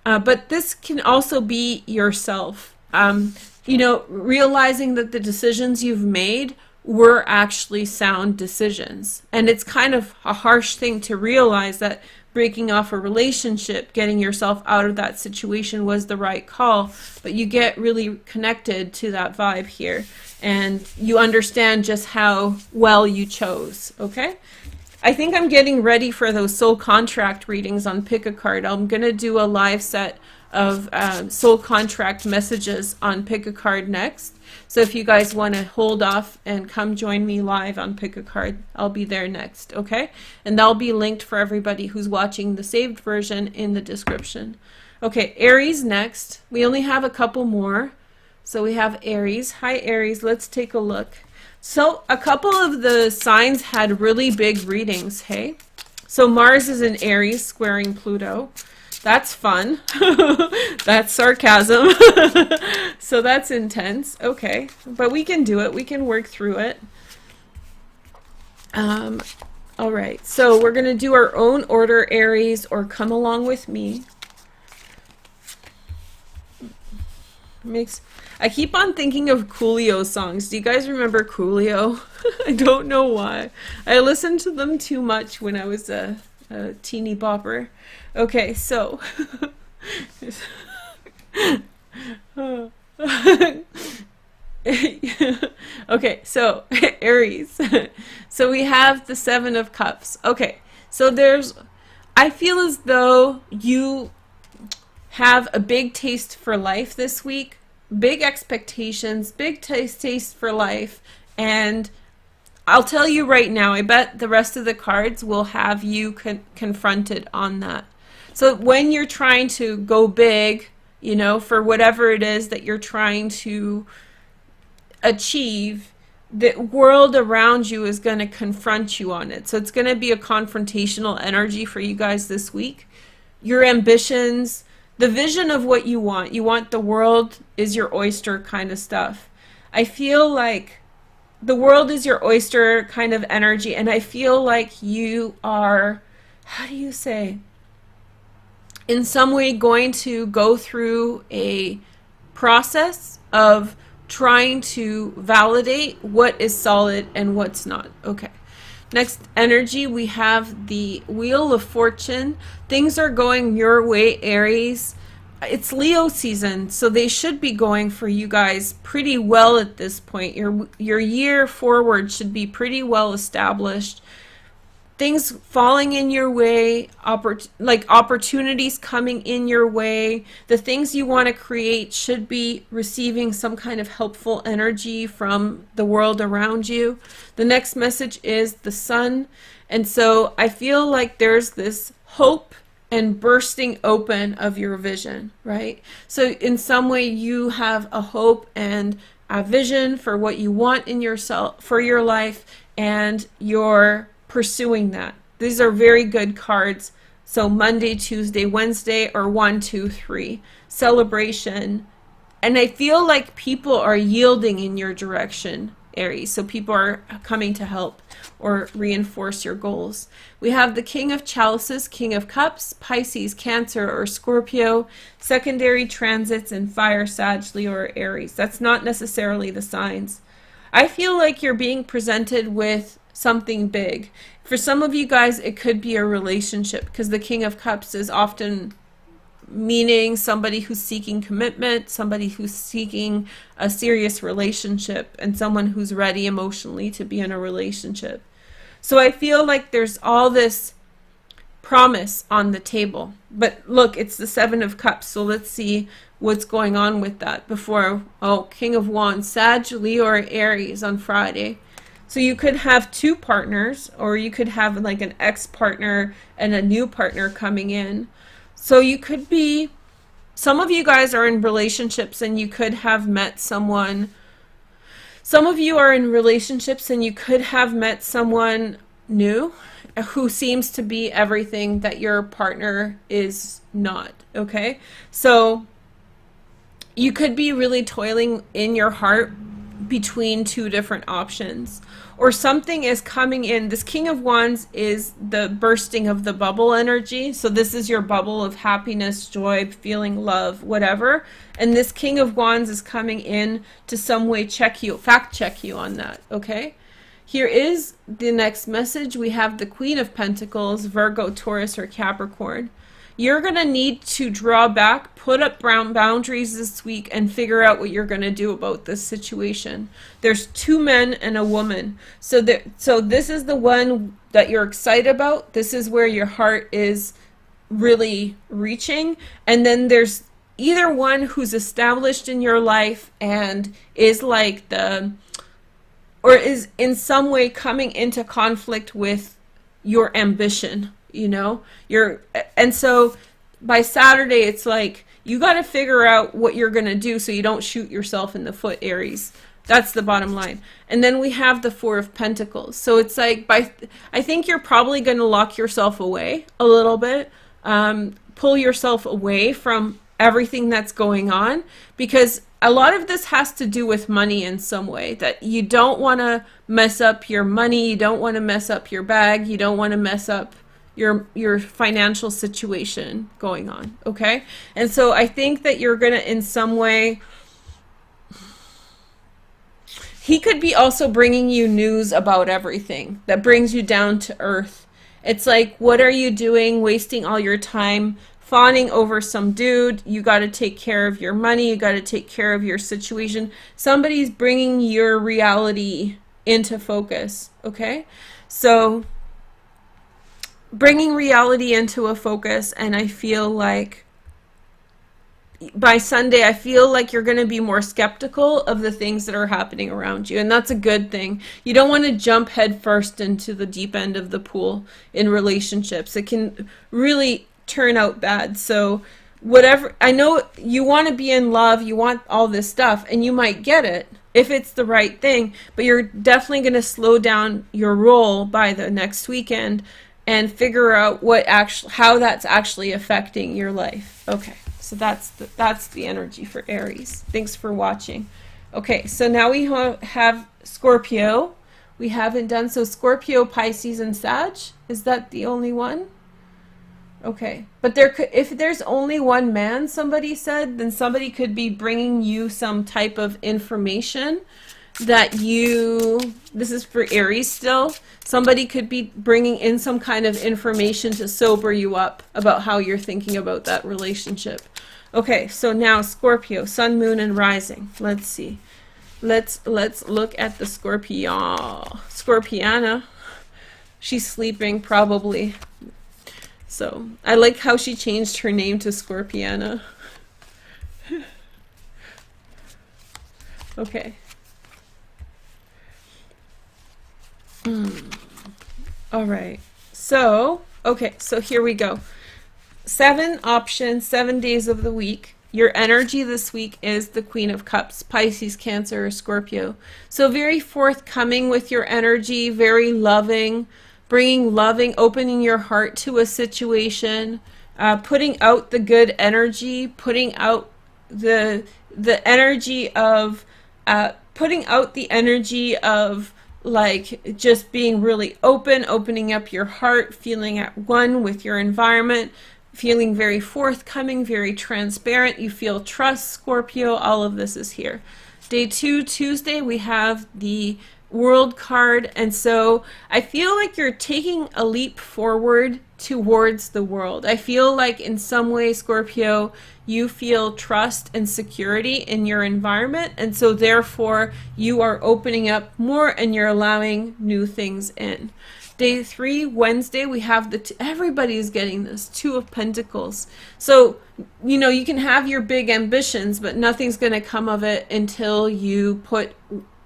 But this can also be yourself, you know, realizing that the decisions you've made were actually sound decisions. And it's kind of a harsh thing to realize that breaking off a relationship, getting yourself out of that situation was the right call, but you get really connected to that vibe here, and you understand just how well you chose, okay? I think I'm getting ready for those soul contract readings on Pick a Card. I'm going to do a live set of soul contract messages on Pick a Card next. So if you guys want to hold off and come join me live on Pick a Card, I'll be there next, okay? And that'll be linked for everybody who's watching the saved version in the description. Okay, Aries next. We only have a couple more. So we have Aries. Hi, Aries. Let's take a look. So a couple of the signs had really big readings, hey? So Mars is in Aries, squaring Pluto. That's fun. That's sarcasm. So that's intense. Okay, but we can do it. We can work through it. All right, so we're going to do our own order, Aries, or come along with me. I keep on thinking of Coolio songs. Do you guys remember Coolio? I don't know why. I listened to them too much when I was a teeny bopper. Okay, so okay, so Aries. So we have the Seven of Cups. Okay, so I feel as though you have a big taste for life this week. Big expectations, big taste for life, and I'll tell you right now, I bet the rest of the cards will have you confronted on that. So when you're trying to go big you know, for whatever it is that you're trying to achieve. The world around you is going to confront you on it. So it's going to be a confrontational energy for you guys this week. Your ambitions, the vision of what you want. You want the world is your oyster kind of stuff. I feel like the world is your oyster kind of energy, and I feel like you are, how do you say, in some way going to go through a process of trying to validate what is solid and what's not. Okay. Next energy, we have the Wheel of Fortune. Things are going your way, Aries. It's Leo season, so they should be going for you guys pretty well at this point. Your year forward should be pretty well established. Things falling in your way, opportunities coming in your way. The things you want to create should be receiving some kind of helpful energy from the world around you. The next message is the Sun. And so I feel like there's this hope and bursting open of your vision, right? So in some way you have a hope and a vision for what you want in yourself, for your life, and you're pursuing that. These are very good cards. So Monday, Tuesday, Wednesday, or 1, 2, 3. Celebration. And I feel like people are yielding in your direction, Aries. So people are coming to help or reinforce your goals. We have the King of Chalices, King of Cups, Pisces, Cancer, or Scorpio, secondary transits, and Fire, Sag, Leo, or Aries. That's not necessarily the signs. I feel like you're being presented with something big. For some of you guys, it could be a relationship, because the King of Cups is often meaning somebody who's seeking commitment, somebody who's seeking a serious relationship, and someone who's ready emotionally to be in a relationship. So I feel like there's all this promise on the table. But look, it's the Seven of Cups, so let's see what's going on with that before. Oh, King of Wands, Sag, Leo, or Aries on Friday. So you could have two partners, or you could have like an ex-partner and a new partner coming in. So you could be, some of you guys are in relationships and you could have met someone. Some of you are in relationships and you could have met someone new who seems to be everything that your partner is not, okay? So you could be really toiling in your heart between two different options, or something is coming in. This King of Wands is the bursting of the bubble energy. So this is your bubble of happiness, joy, feeling love, whatever. And this King of Wands is coming in to some way fact check you on that, okay? Here is the next message. We have the Queen of Pentacles, Virgo, Taurus, or Capricorn. You're going to need to draw back, put up boundaries this week, and figure out what you're going to do about this situation. There's two men and a woman. So this is the one that you're excited about. This is where your heart is really reaching. And then there's either one who's established in your life and is like or is in some way coming into conflict with your ambition. You know, and so by Saturday, it's like, you got to figure out what you're going to do so you don't shoot yourself in the foot, Aries. That's the bottom line. And then we have the Four of Pentacles. So it's like, I think you're probably going to lock yourself away a little bit, pull yourself away from everything that's going on, because a lot of this has to do with money in some way, that you don't want to mess up your money, you don't want to mess up your bag, you don't want to mess up your financial situation going on, okay? And so I think that you're going to, in some way, he could be also bringing you news about everything that brings you down to earth. It's like, what are you doing, wasting all your time fawning over some dude? You got to take care of your money, you got to take care of your situation. Somebody's bringing your reality into focus, okay? So bringing reality into a focus, and I feel like by Sunday, I feel like you're going to be more skeptical of the things that are happening around you, and that's a good thing. You don't want to jump head first into the deep end of the pool in relationships. It can really turn out bad. So whatever, I know you want to be in love, you want all this stuff, and you might get it if it's the right thing, but you're definitely going to slow down your roll by the next weekend and figure out how that's actually affecting your life. Okay, so that's the energy for Aries. Thanks for watching. Okay, so now we have Scorpio. We haven't done, so Scorpio, Pisces, and Sag. Is that the only one? Okay, but if there's only one man, somebody said, then somebody could be bringing you some type of information that this is for Aries still, somebody could be bringing in some kind of information to sober you up about how you're thinking about that relationship. Okay, so now Scorpio, Sun, Moon, and Rising. Let's see. Let's look at the Scorpiana. She's sleeping probably. So I like how she changed her name to Scorpiana. Okay. All right. So, okay, so here we go. 7 options, 7 days of the week. Your energy this week is the Queen of Cups, Pisces, Cancer, or Scorpio. So very forthcoming with your energy, very loving, bringing loving, opening your heart to a situation, putting out the good energy, putting out the energy of, like just being really open, opening up your heart, feeling at one with your environment, feeling very forthcoming, very transparent. You feel trust, Scorpio. All of this is here. Day 2, Tuesday, we have the World card, and so I feel like you're taking a leap forward towards the world. I feel like in some way, Scorpio, you feel trust and security in your environment, and so therefore you are opening up more and you're allowing new things in. Day 3, Wednesday, we have everybody's getting this, 2 of Pentacles. So, you know, you can have your big ambitions, but nothing's going to come of it until you put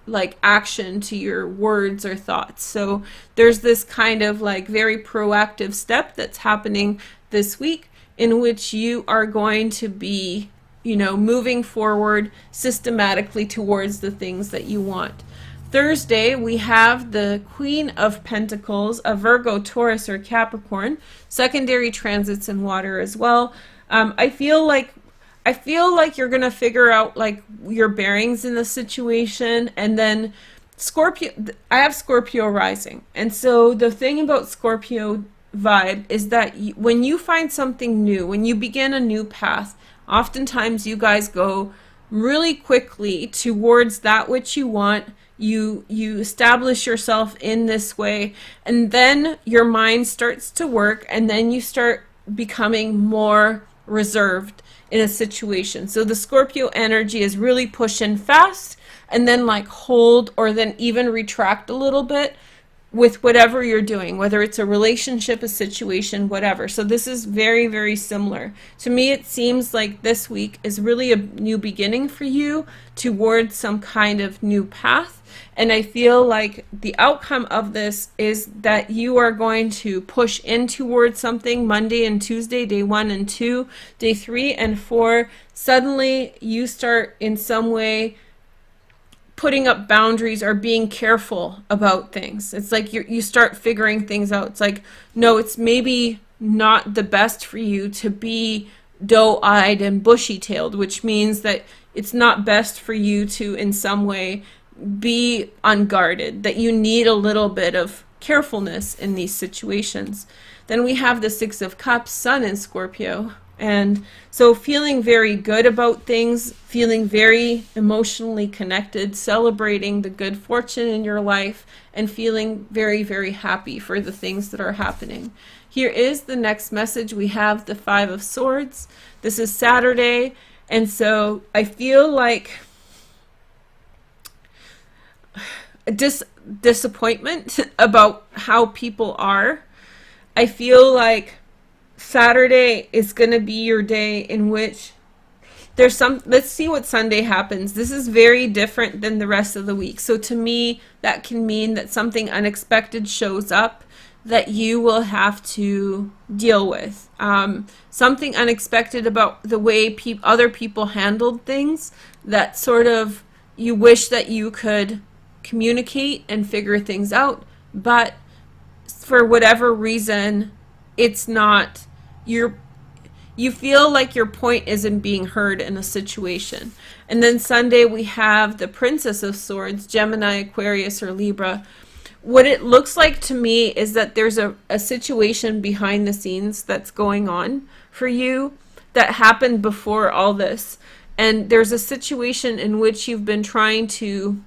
like action to your words or thoughts. So there's this kind of like very proactive step that's happening this week in which you are going to be, you know, moving forward systematically towards the things that you want. Thursday, we have the Queen of Pentacles, a Virgo, Taurus, or Capricorn, secondary transits in water as well. I feel like you're going to figure out like your bearings in the situation, and then Scorpio, I have Scorpio rising. And so the thing about Scorpio vibe is that when you find something new, when you begin a new path, oftentimes you guys go really quickly towards that which you want. You establish yourself in this way, and then your mind starts to work, and then you start becoming more reserved in a situation. So the Scorpio energy is really push in fast and then like hold, or then even retract a little bit with whatever you're doing, whether it's a relationship, a situation, whatever. So this is very, very similar. To me, it seems like this week is really a new beginning for you towards some kind of new path. And I feel like the outcome of this is that you are going to push in towards something Monday and Tuesday, day 1 and 2, day 3 and 4. Suddenly you start in some way putting up boundaries or being careful about things. It's like you start figuring things out. It's like, no, it's maybe not the best for you to be doe-eyed and bushy-tailed, which means that it's not best for you to in some way be unguarded, that you need a little bit of carefulness in these situations. Then we have the 6 of Cups, Sun in Scorpio. And so feeling very good about things, feeling very emotionally connected, celebrating the good fortune in your life, and feeling very, very happy for the things that are happening. Here is the next message. We have the 5 of Swords. This is Saturday. And so I feel like disappointment about how people are. I feel like Saturday is going to be your day in which there's let's see what Sunday happens. This is very different than the rest of the week. So to me, that can mean that something unexpected shows up that you will have to deal with. Something unexpected about the way other people handled things that sort of you wish that you could communicate and figure things out, but for whatever reason, it's not, you feel like your point isn't being heard in a situation. And then Sunday we have the Princess of Swords, Gemini, Aquarius, or Libra. What it looks like to me is that there's a situation behind the scenes that's going on for you that happened before all this. And there's a situation in which you've been trying to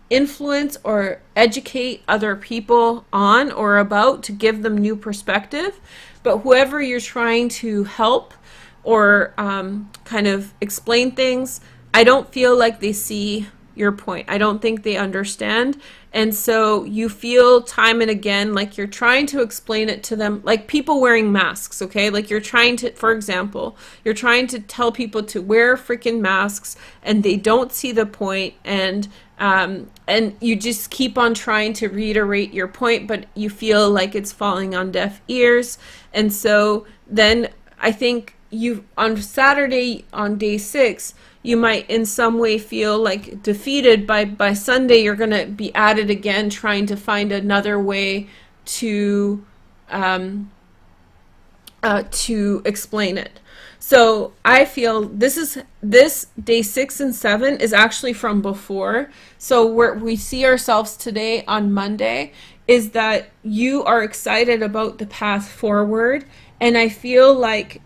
influence or educate other people on or about to give them new perspective. But whoever you're trying to help or kind of explain things, I don't feel like they see your point. I don't think they understand. And so you feel time and again like you're trying to explain it to them, like people wearing masks, okay? Like you're trying to, for example, you're trying to tell people to wear freaking masks and they don't see the point, and you just keep on trying to reiterate your point, but you feel like it's falling on deaf ears. And so then I think you, on Saturday, on day 6, you might in some way feel like defeated. By Sunday you're going to be at it again, trying to find another way to explain it. So I feel this day 6 and 7 is actually from before. So where we see ourselves today on Monday is that you are excited about the path forward, and I feel like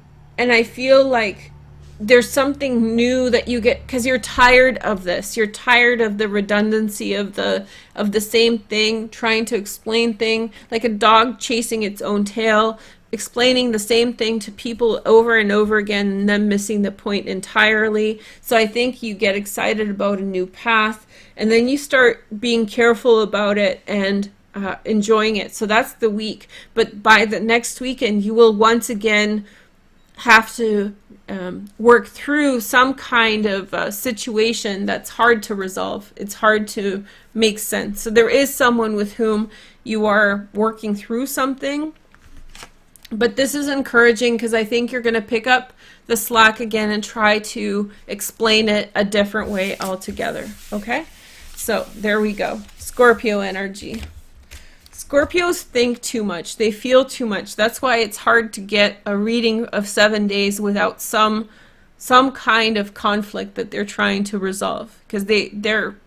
there's something new that you get because you're tired of this. You're tired of the redundancy of the same thing, trying to explain thing like a dog chasing its own tail, explaining the same thing to people over and over again and then missing the point entirely. So I think you get excited about a new path, and then you start being careful about it and enjoying it. So that's the week. But by the next weekend, you will once again have to work through some kind of situation that's hard to resolve. It's hard to make sense. So there is someone with whom you are working through something. But this is encouraging because I think you're going to pick up the slack again and try to explain it a different way altogether. Okay? So there we go. Scorpio energy. Scorpios think too much. They feel too much. That's why it's hard to get a reading of 7 days without some kind of conflict that they're trying to resolve, because they're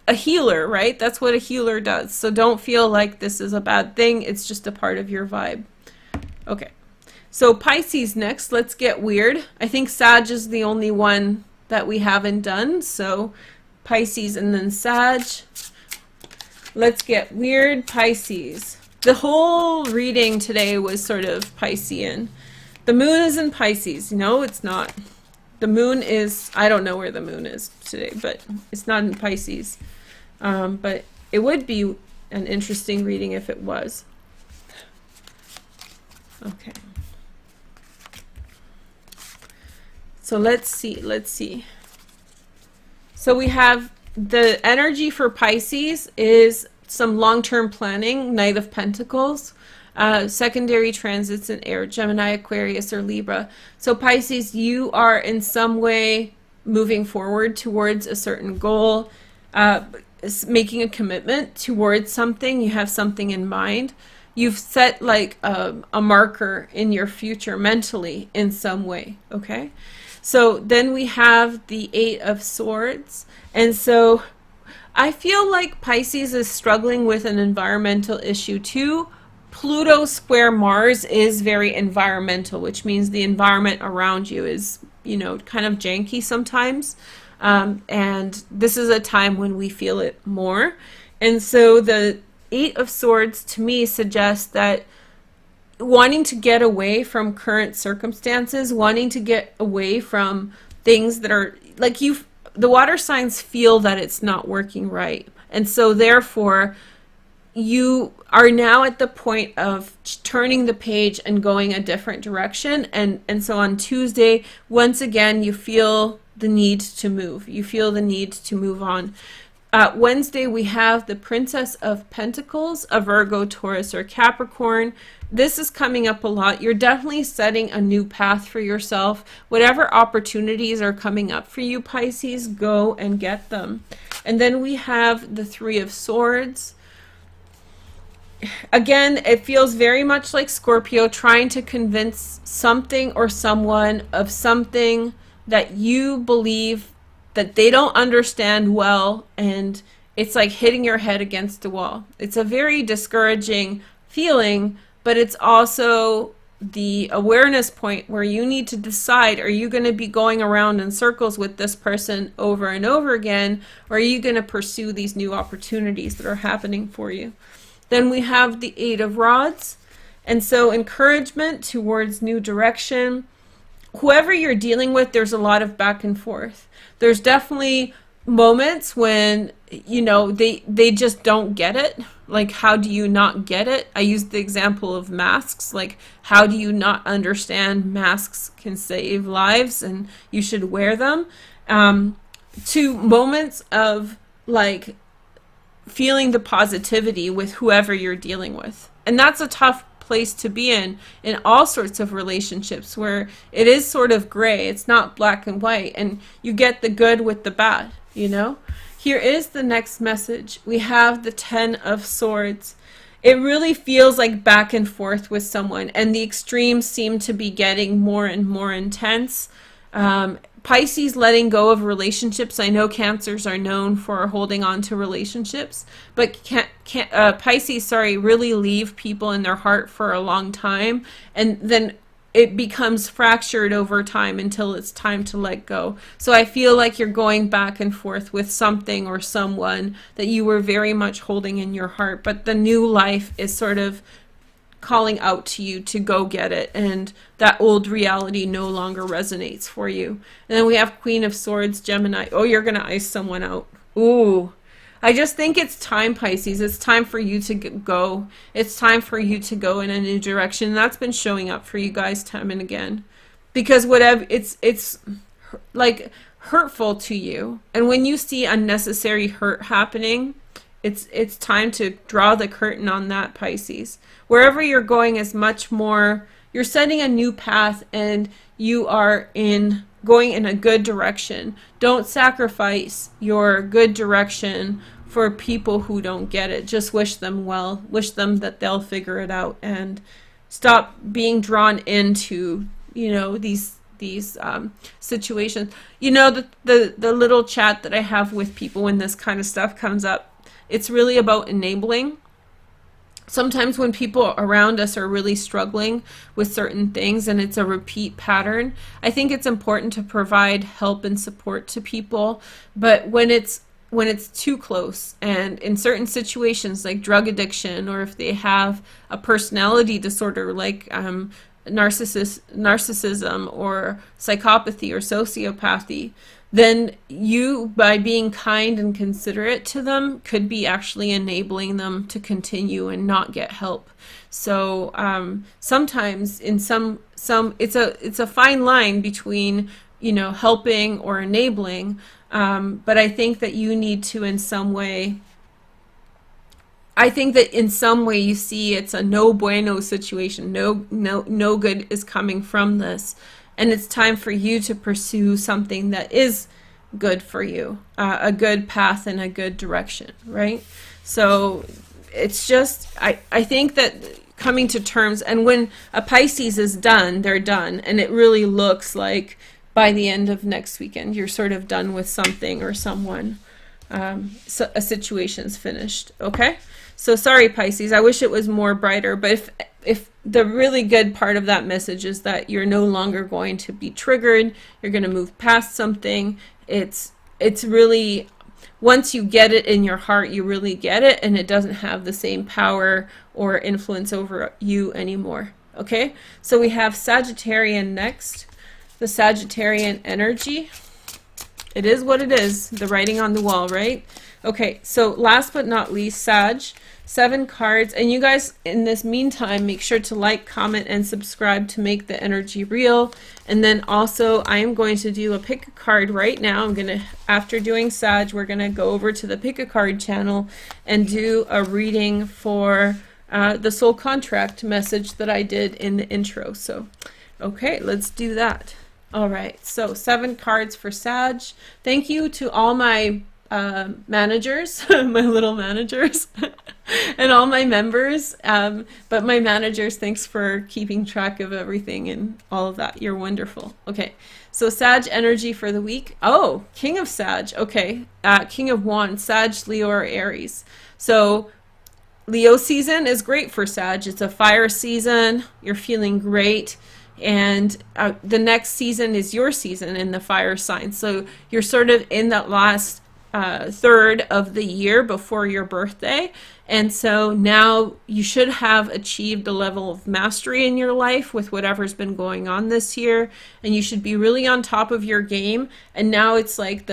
a healer, right? That's what a healer does. So don't feel like this is a bad thing. It's just a part of your vibe. Okay. So Pisces next. Let's get weird. I think Sag is the only one that we haven't done. So Pisces and then Sag. Let's get weird. Pisces. The whole reading today was sort of Piscean. The moon is in Pisces. No, it's not. The moon is, I don't know where the moon is today, but it's not in Pisces. But it would be an interesting reading if it was. Okay. So let's see. So we have the energy for Pisces is some long-term planning, Knight of Pentacles, secondary transits in air, Gemini, Aquarius, or Libra. So Pisces, you are in some way moving forward towards a certain goal, making a commitment towards something. You have something in mind. You've set like a marker in your future mentally in some way, okay? So then we have the 8 of Swords. And so I feel like Pisces is struggling with an environmental issue too. Pluto square Mars is very environmental, which means the environment around you is, you know, kind of janky sometimes. And this is a time when we feel it more. And so the 8 of Swords to me suggests that wanting to get away from current circumstances, wanting to get away from things that are like the water signs feel that it's not working right. And so therefore you are now at the point of turning the page and going a different direction. And so on Tuesday, once again, you feel the need to move. You feel the need to move on. Wednesday, we have the Princess of Pentacles, a Virgo, Taurus, or Capricorn. This is coming up a lot. You're definitely setting a new path for yourself. Whatever opportunities are coming up for you, Pisces, go and get them. And then we have the Three of Swords. Again, it feels very much like Scorpio trying to convince something or someone of something that you believe that they don't understand well, and it's like hitting your head against the wall. It's a very discouraging feeling, but it's also the awareness point where you need to decide, are you going to be going around in circles with this person over and over again, or are you going to pursue these new opportunities that are happening for you? Then we have the Eight of Rods, and so encouragement towards new direction. Whoever you're dealing with, there's a lot of back and forth. There's definitely moments when, you know, they just don't get it. Like, how do you not get it? I used the example of masks. Like, how do you not understand masks can save lives and you should wear them? To moments of, like, feeling the positivity with whoever you're dealing with. And that's a tough place to be in all sorts of relationships, where it is sort of gray. It's not black and white, and you get the good with the bad, you know? Here is the next message. We have the Ten of Swords. It really feels like back and forth with someone, and the extremes seem to be getting more and more intense. Pisces letting go of relationships. I know Cancers are known for holding on to relationships, but Pisces, really leave people in their heart for a long time, and then it becomes fractured over time until it's time to let go. So I feel like you're going back and forth with something or someone that you were very much holding in your heart, but the new life is sort of calling out to you to go get it, and that old reality no longer resonates for you. And then we have Queen of Swords, Gemini. Oh, you're gonna ice someone out. Ooh, I just think it's time, Pisces. It's time for you to go. It's time for you to go in a new direction. That's been showing up for you guys time and again, because whatever it's like hurtful to you, and when you see unnecessary hurt happening, it's time to draw the curtain on that, Pisces. Wherever you're going is much more, you're setting a new path, and you are going in a good direction. Don't sacrifice your good direction for people who don't get it. Just wish them well. Wish them that they'll figure it out, and stop being drawn into, you know, these situations. You know, the little chat that I have with people when this kind of stuff comes up, it's really about enabling. Sometimes when people around us are really struggling with certain things and it's a repeat pattern, I think it's important to provide help and support to people. But when it's too close, and in certain situations like drug addiction, or if they have a personality disorder like narcissism or psychopathy or sociopathy, then you, by being kind and considerate to them, could be actually enabling them to continue and not get help. So sometimes in some it's a fine line between, you know, helping or enabling, but I think that you need to in some way, you see it's a no bueno situation. No good is coming from this. And it's time for you to pursue something that is good for you, a good path in a good direction, right? So it's just, I think that coming to terms, and when a Pisces is done, they're done. And it really looks like by the end of next weekend, you're sort of done with something or someone. So a situation's finished, okay? So sorry, Pisces, I wish it was more brighter, but if the really good part of that message is that you're no longer going to be triggered, you're going to move past something. It's really, once you get it in your heart, you really get it, and it doesn't have the same power or influence over you anymore. Okay, so we have Sagittarian next, the Sagittarian energy. It is what it is, the writing on the wall, right? Okay, so last but not least, Sag. 7 cards. And you guys, in this meantime, make sure to like, comment, and subscribe to make the energy real. And then also, I am going to do a pick a card right now. I'm going to, after doing Sag, we're going to go over to the pick a card channel and do a reading for the soul contract message that I did in the intro. So, okay, let's do that. All right, so 7 cards for Sag. Thank you to all my managers, my little managers, and all my members. But my managers, thanks for keeping track of everything and all of that. You're wonderful. Okay, so Sag energy for the week. Oh, King of Sag. Okay, King of Wands, Sag, Leo, or Aries. So Leo season is great for Sag. It's a fire season. You're feeling great. And the next season is your season in the fire sign. So you're sort of in that last third of the year before your birthday. And so now you should have achieved a level of mastery in your life with whatever's been going on this year. And you should be really on top of your game. And now it's like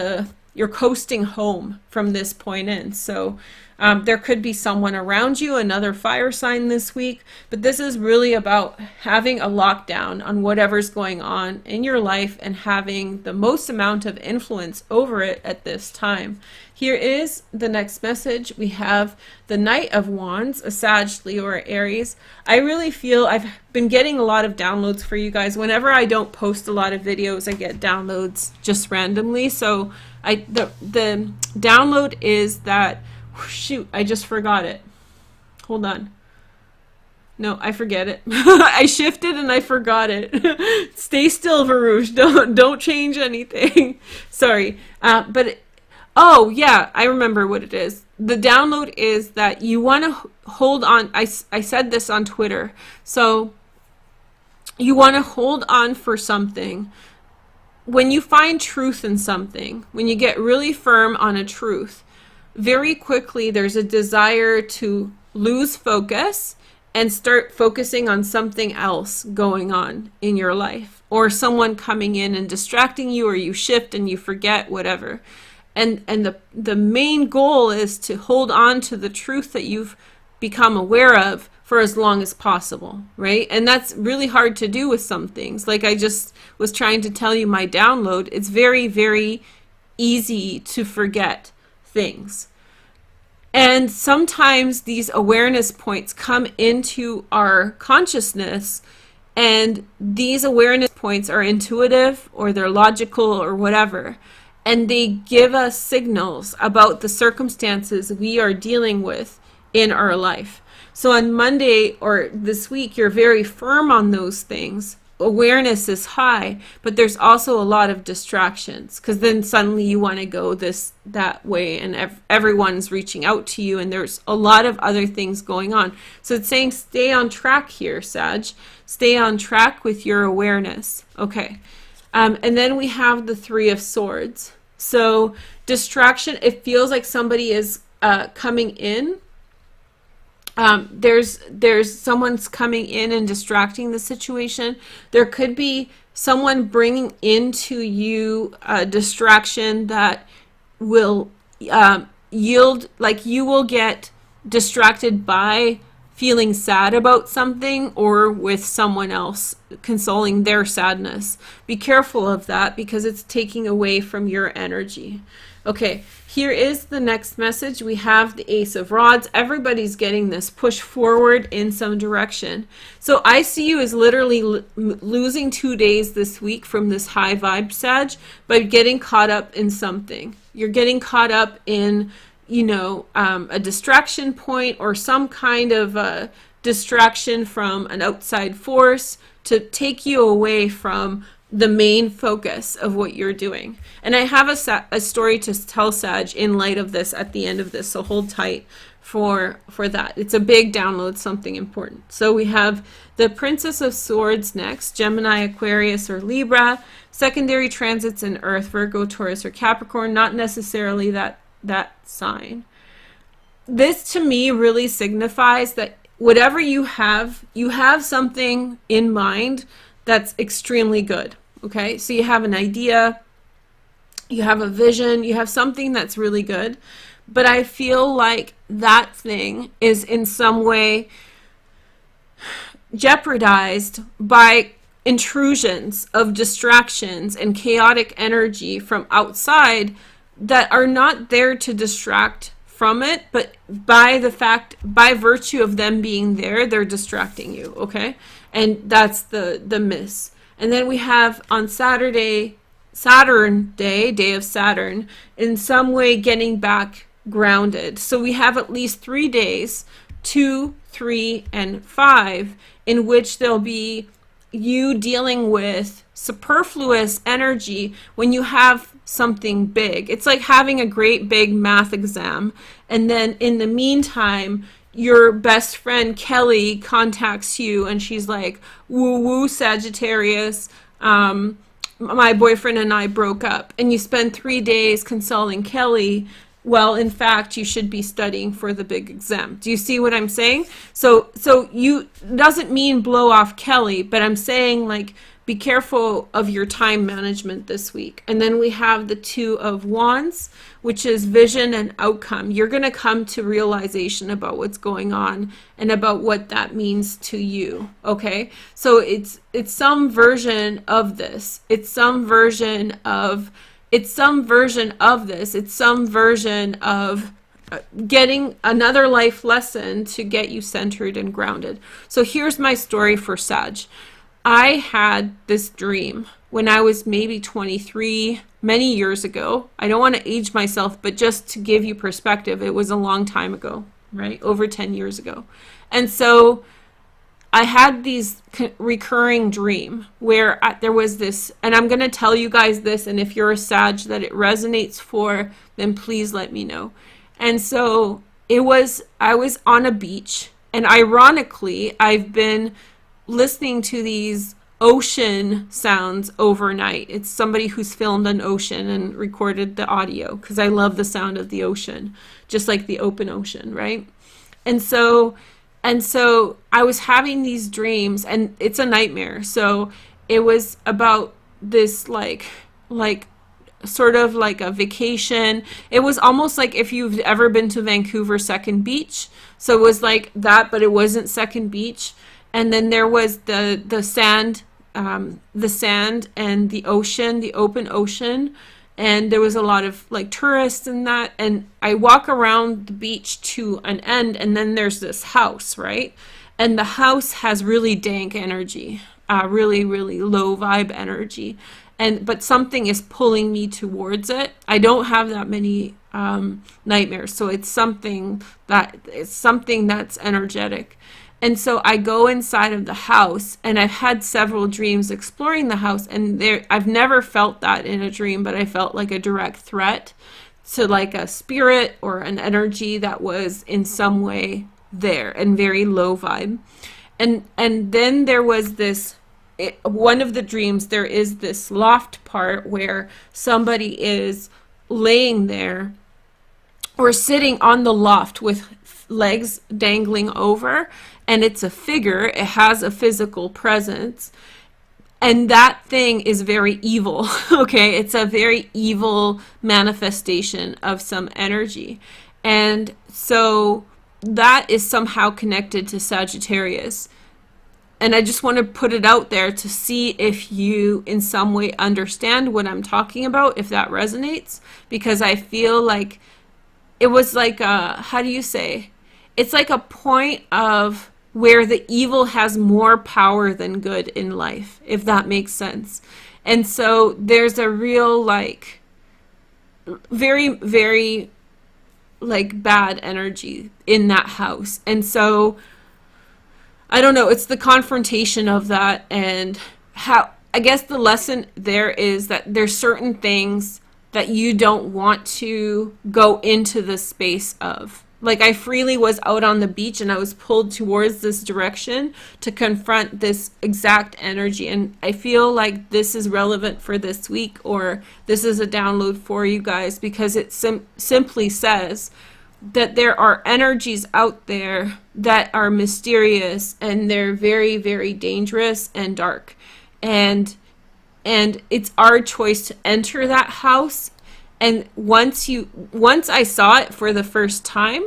you're coasting home from this point in. So there could be someone around you, another fire sign this week, but this is really about having a lockdown on whatever's going on in your life and having the most amount of influence over it at this time. Here is the next message. We have the Knight of Wands, a Sag, Leo, or Aries. I really feel I've been getting a lot of downloads for you guys. Whenever I don't post a lot of videos, I get downloads just randomly. So the download is that, shoot, I just forgot it. Hold on. No, I forget it. I shifted and I forgot it. Stay still, Veroosh. Don't change anything. Sorry. Oh yeah, I remember what it is. The download is that you want to hold on. I said this on Twitter. So you want to hold on for something. When you find truth in something, when you get really firm on a truth, very quickly there's a desire to lose focus and start focusing on something else going on in your life, or someone coming in and distracting you, or you shift and you forget, whatever. And the main goal is to hold on to the truth that you've become aware of for as long as possible, right? And that's really hard to do with some things. Like I just was trying to tell you my download, it's very, very easy to forget things. And sometimes these awareness points come into our consciousness, and these awareness points are intuitive or they're logical or whatever. And they give us signals about the circumstances we are dealing with in our life. So on Monday or this week, you're very firm on those things. Awareness is high, but there's also a lot of distractions, because then suddenly you want to go that way, and everyone's reaching out to you, and there's a lot of other things going on. So it's saying stay on track here, Sag. Stay on track with your awareness. Okay. And then we have the Three of Swords. So distraction, it feels like somebody is coming in. There's someone's coming in and distracting the situation. There could be someone bringing into you a distraction that will yield, like you will get distracted by feeling sad about something, or with someone else consoling their sadness. Be careful of that, because it's taking away from your energy. Okay, here is the next message. We have the Ace of Rods. Everybody's getting this push forward in some direction. So I see you as literally losing 2 days this week from this high vibe, Sag, by getting caught up in something. You're getting caught up in, you know, a distraction point, or some kind of a distraction from an outside force to take you away from the main focus of what you're doing. And I have a story to tell, Sag, in light of this at the end of this, so hold tight for that. It's a big download, something important. So we have the Princess of Swords next, Gemini, Aquarius, or Libra. Secondary transits in Earth, Virgo, Taurus, or Capricorn, not necessarily that sign. This to me really signifies that whatever you have something in mind that's extremely good. Okay, so you have an idea, you have a vision, you have something that's really good, but I feel like that thing is in some way jeopardized by intrusions of distractions and chaotic energy from outside that are not there to distract from it, but by virtue of them being there, they're distracting you, okay? And that's the miss. And then we have on Saturday, Saturn day of Saturn, in some way getting back grounded. So we have at least 3 days, 2, 3, and 5, in which there'll be you dealing with superfluous energy when you have something big. It's like having a great big math exam, and then in the meantime, your best friend Kelly contacts you and she's like, woo woo Sagittarius, my boyfriend and I broke up. And you spend 3 days consoling Kelly. Well, in fact, you should be studying for the big exam. Do you see what I'm saying? So you doesn't mean blow off Kelly, but I'm saying, like, be careful of your time management this week. And then we have the Two of Wands, which is vision and outcome. You're going to come to realization about what's going on and about what that means to you. Okay? So it's some version of this. It's some version of this. It's some version of getting another life lesson to get you centered and grounded. So here's my story for Sag. I had this dream when I was maybe 23, many years ago. I don't want to age myself, but just to give you perspective, it was a long time ago, right? Over 10 years ago. And so I had these recurring dream where there was this, and I'm going to tell you guys this, and if you're a Sag that it resonates for, then please let me know. And so I was on a beach, and ironically, I've been listening to these ocean sounds overnight. It's somebody who's filmed an ocean and recorded the audio, because I love the sound of the ocean, just like the open ocean, right? And so I was having these dreams, and it's a nightmare. So it was about this like sort of like a vacation. It was almost like if you've ever been to Vancouver Second Beach. So it was like that, but it wasn't Second Beach. And then there was the sand and the ocean, the open ocean. And there was a lot of like tourists in that. And I walk around the beach to an end, and then there's this house, right? And the house has really dank energy, really, really low vibe energy. But something is pulling me towards it. I don't have that many nightmares, so it's something that's energetic. And so I go inside of the house, and I've had several dreams exploring the house, and I've never felt that in a dream, but I felt like a direct threat to like a spirit or an energy that was in some way there and very low vibe. And then there was one of the dreams, there is this loft part where somebody is laying there or sitting on the loft with legs dangling over, and it's a figure. It has a physical presence, and that thing is very evil. Okay, it's a very evil manifestation of some energy, and so that is somehow connected to Sagittarius. And I just want to put it out there to see if you in some way understand what I'm talking about, if that resonates, because I feel like it was like how do you say? It's like a point of where the evil has more power than good in life, if that makes sense. And so there's a real like very, very like bad energy in that house. And so I don't know, it's the confrontation of that, and how I guess the lesson there is that there's certain things that you don't want to go into the space of. Like I freely was out on the beach, and I was pulled towards this direction to confront this exact energy. And I feel like this is relevant for this week, or this is a download for you guys, because it simply says that there are energies out there that are mysterious, and they're very, very dangerous and dark. And it's our choice to enter that house. And once I saw it for the first time,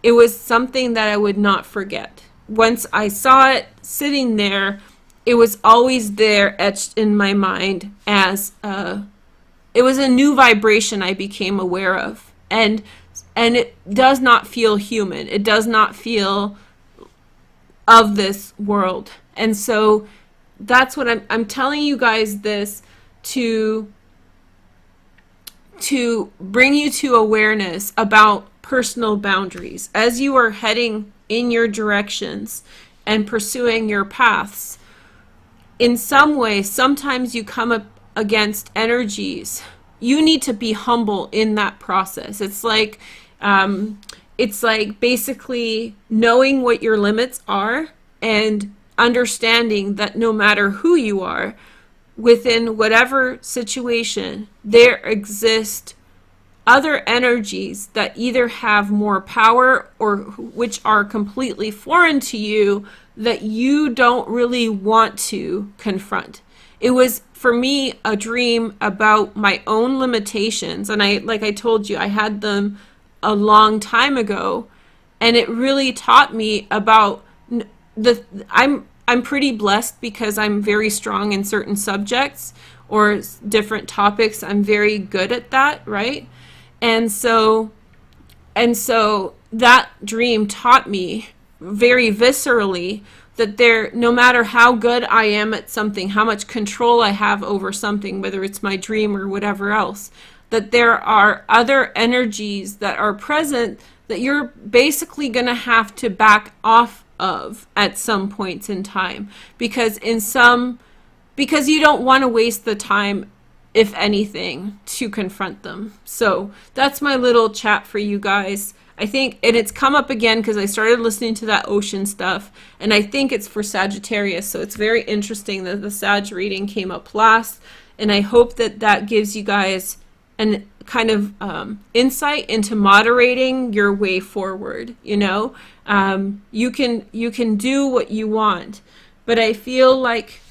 it was something that I would not forget. Once I saw it sitting there, it was always there, etched in my mind as it was a new vibration I became aware of. And it does not feel human. It does not feel of this world. And so that's what I'm telling you guys this to bring you to awareness about personal boundaries as you are heading in your directions and pursuing your paths. In some way, sometimes you come up against energies. You need to be humble in that process. It's like basically knowing what your limits are and understanding that no matter who you are, within whatever situation, there exist other energies that either have more power or which are completely foreign to you that you don't really want to confront. It was, for me, a dream about my own limitations. And like I told you, I had them a long time ago. And it really taught me about I'm pretty blessed because I'm very strong in certain subjects or different topics. I'm very good at that, right? And so that dream taught me very viscerally that no matter how good I am at something, how much control I have over something, whether it's my dream or whatever else, that there are other energies that are present that you're basically going to have to back off of at some points in time, because you don't want to waste the time, if anything, to confront them. So that's my little chat for you guys. I think, and it's come up again because I started listening to that ocean stuff, and I think it's for Sagittarius, so it's very interesting that the Sag reading came up last, and I hope that gives you guys an kind of insight into moderating your way forward. You know, you can do what you want, but I feel like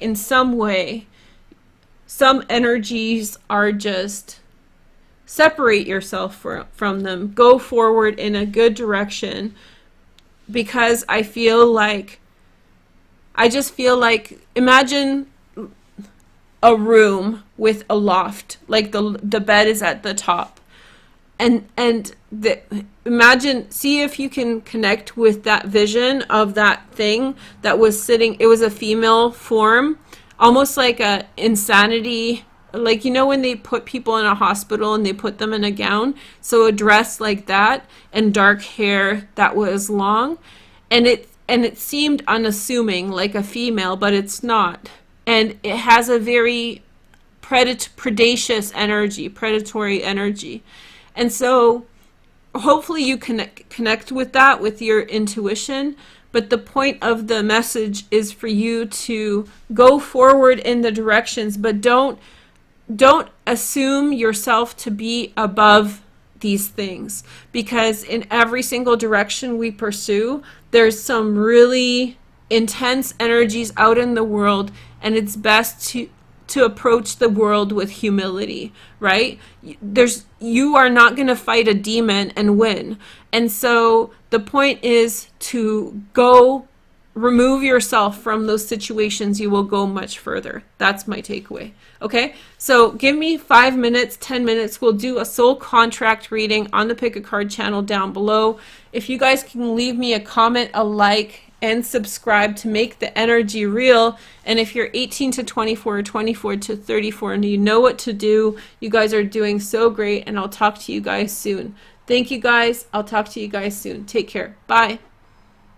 in some way, some energies are just separate yourself from them, go forward in a good direction, because I just feel like imagine a room with a loft, like the bed is at the top, and see if you can connect with that vision of that thing that was sitting. It was a female form, almost like a insanity, like, you know, when they put people in a hospital and they put them in a gown, so a dress like that and dark hair that was long, and it seemed unassuming, like a female, but it's not. And it has a very predacious energy, predatory energy. And so hopefully you connect with that, with your intuition. But the point of the message is for you to go forward in the directions, but don't assume yourself to be above these things, because in every single direction we pursue, there's some really intense energies out in the world, and it's best to approach the world with humility, right? You are not going to fight a demon and win. And so the point is to go remove yourself from those situations. You will go much further. That's my takeaway. Okay, so give me 5 minutes, 10 minutes. We'll do a soul contract reading on the Pick a Card channel down below. If you guys can leave me a comment, a like, and subscribe to make the energy real. And if you're 18 to 24 or 24 to 34 and you know what to do, you guys are doing so great, and I'll talk to you guys soon. Thank you guys. I'll talk to you guys soon. Take care. Bye.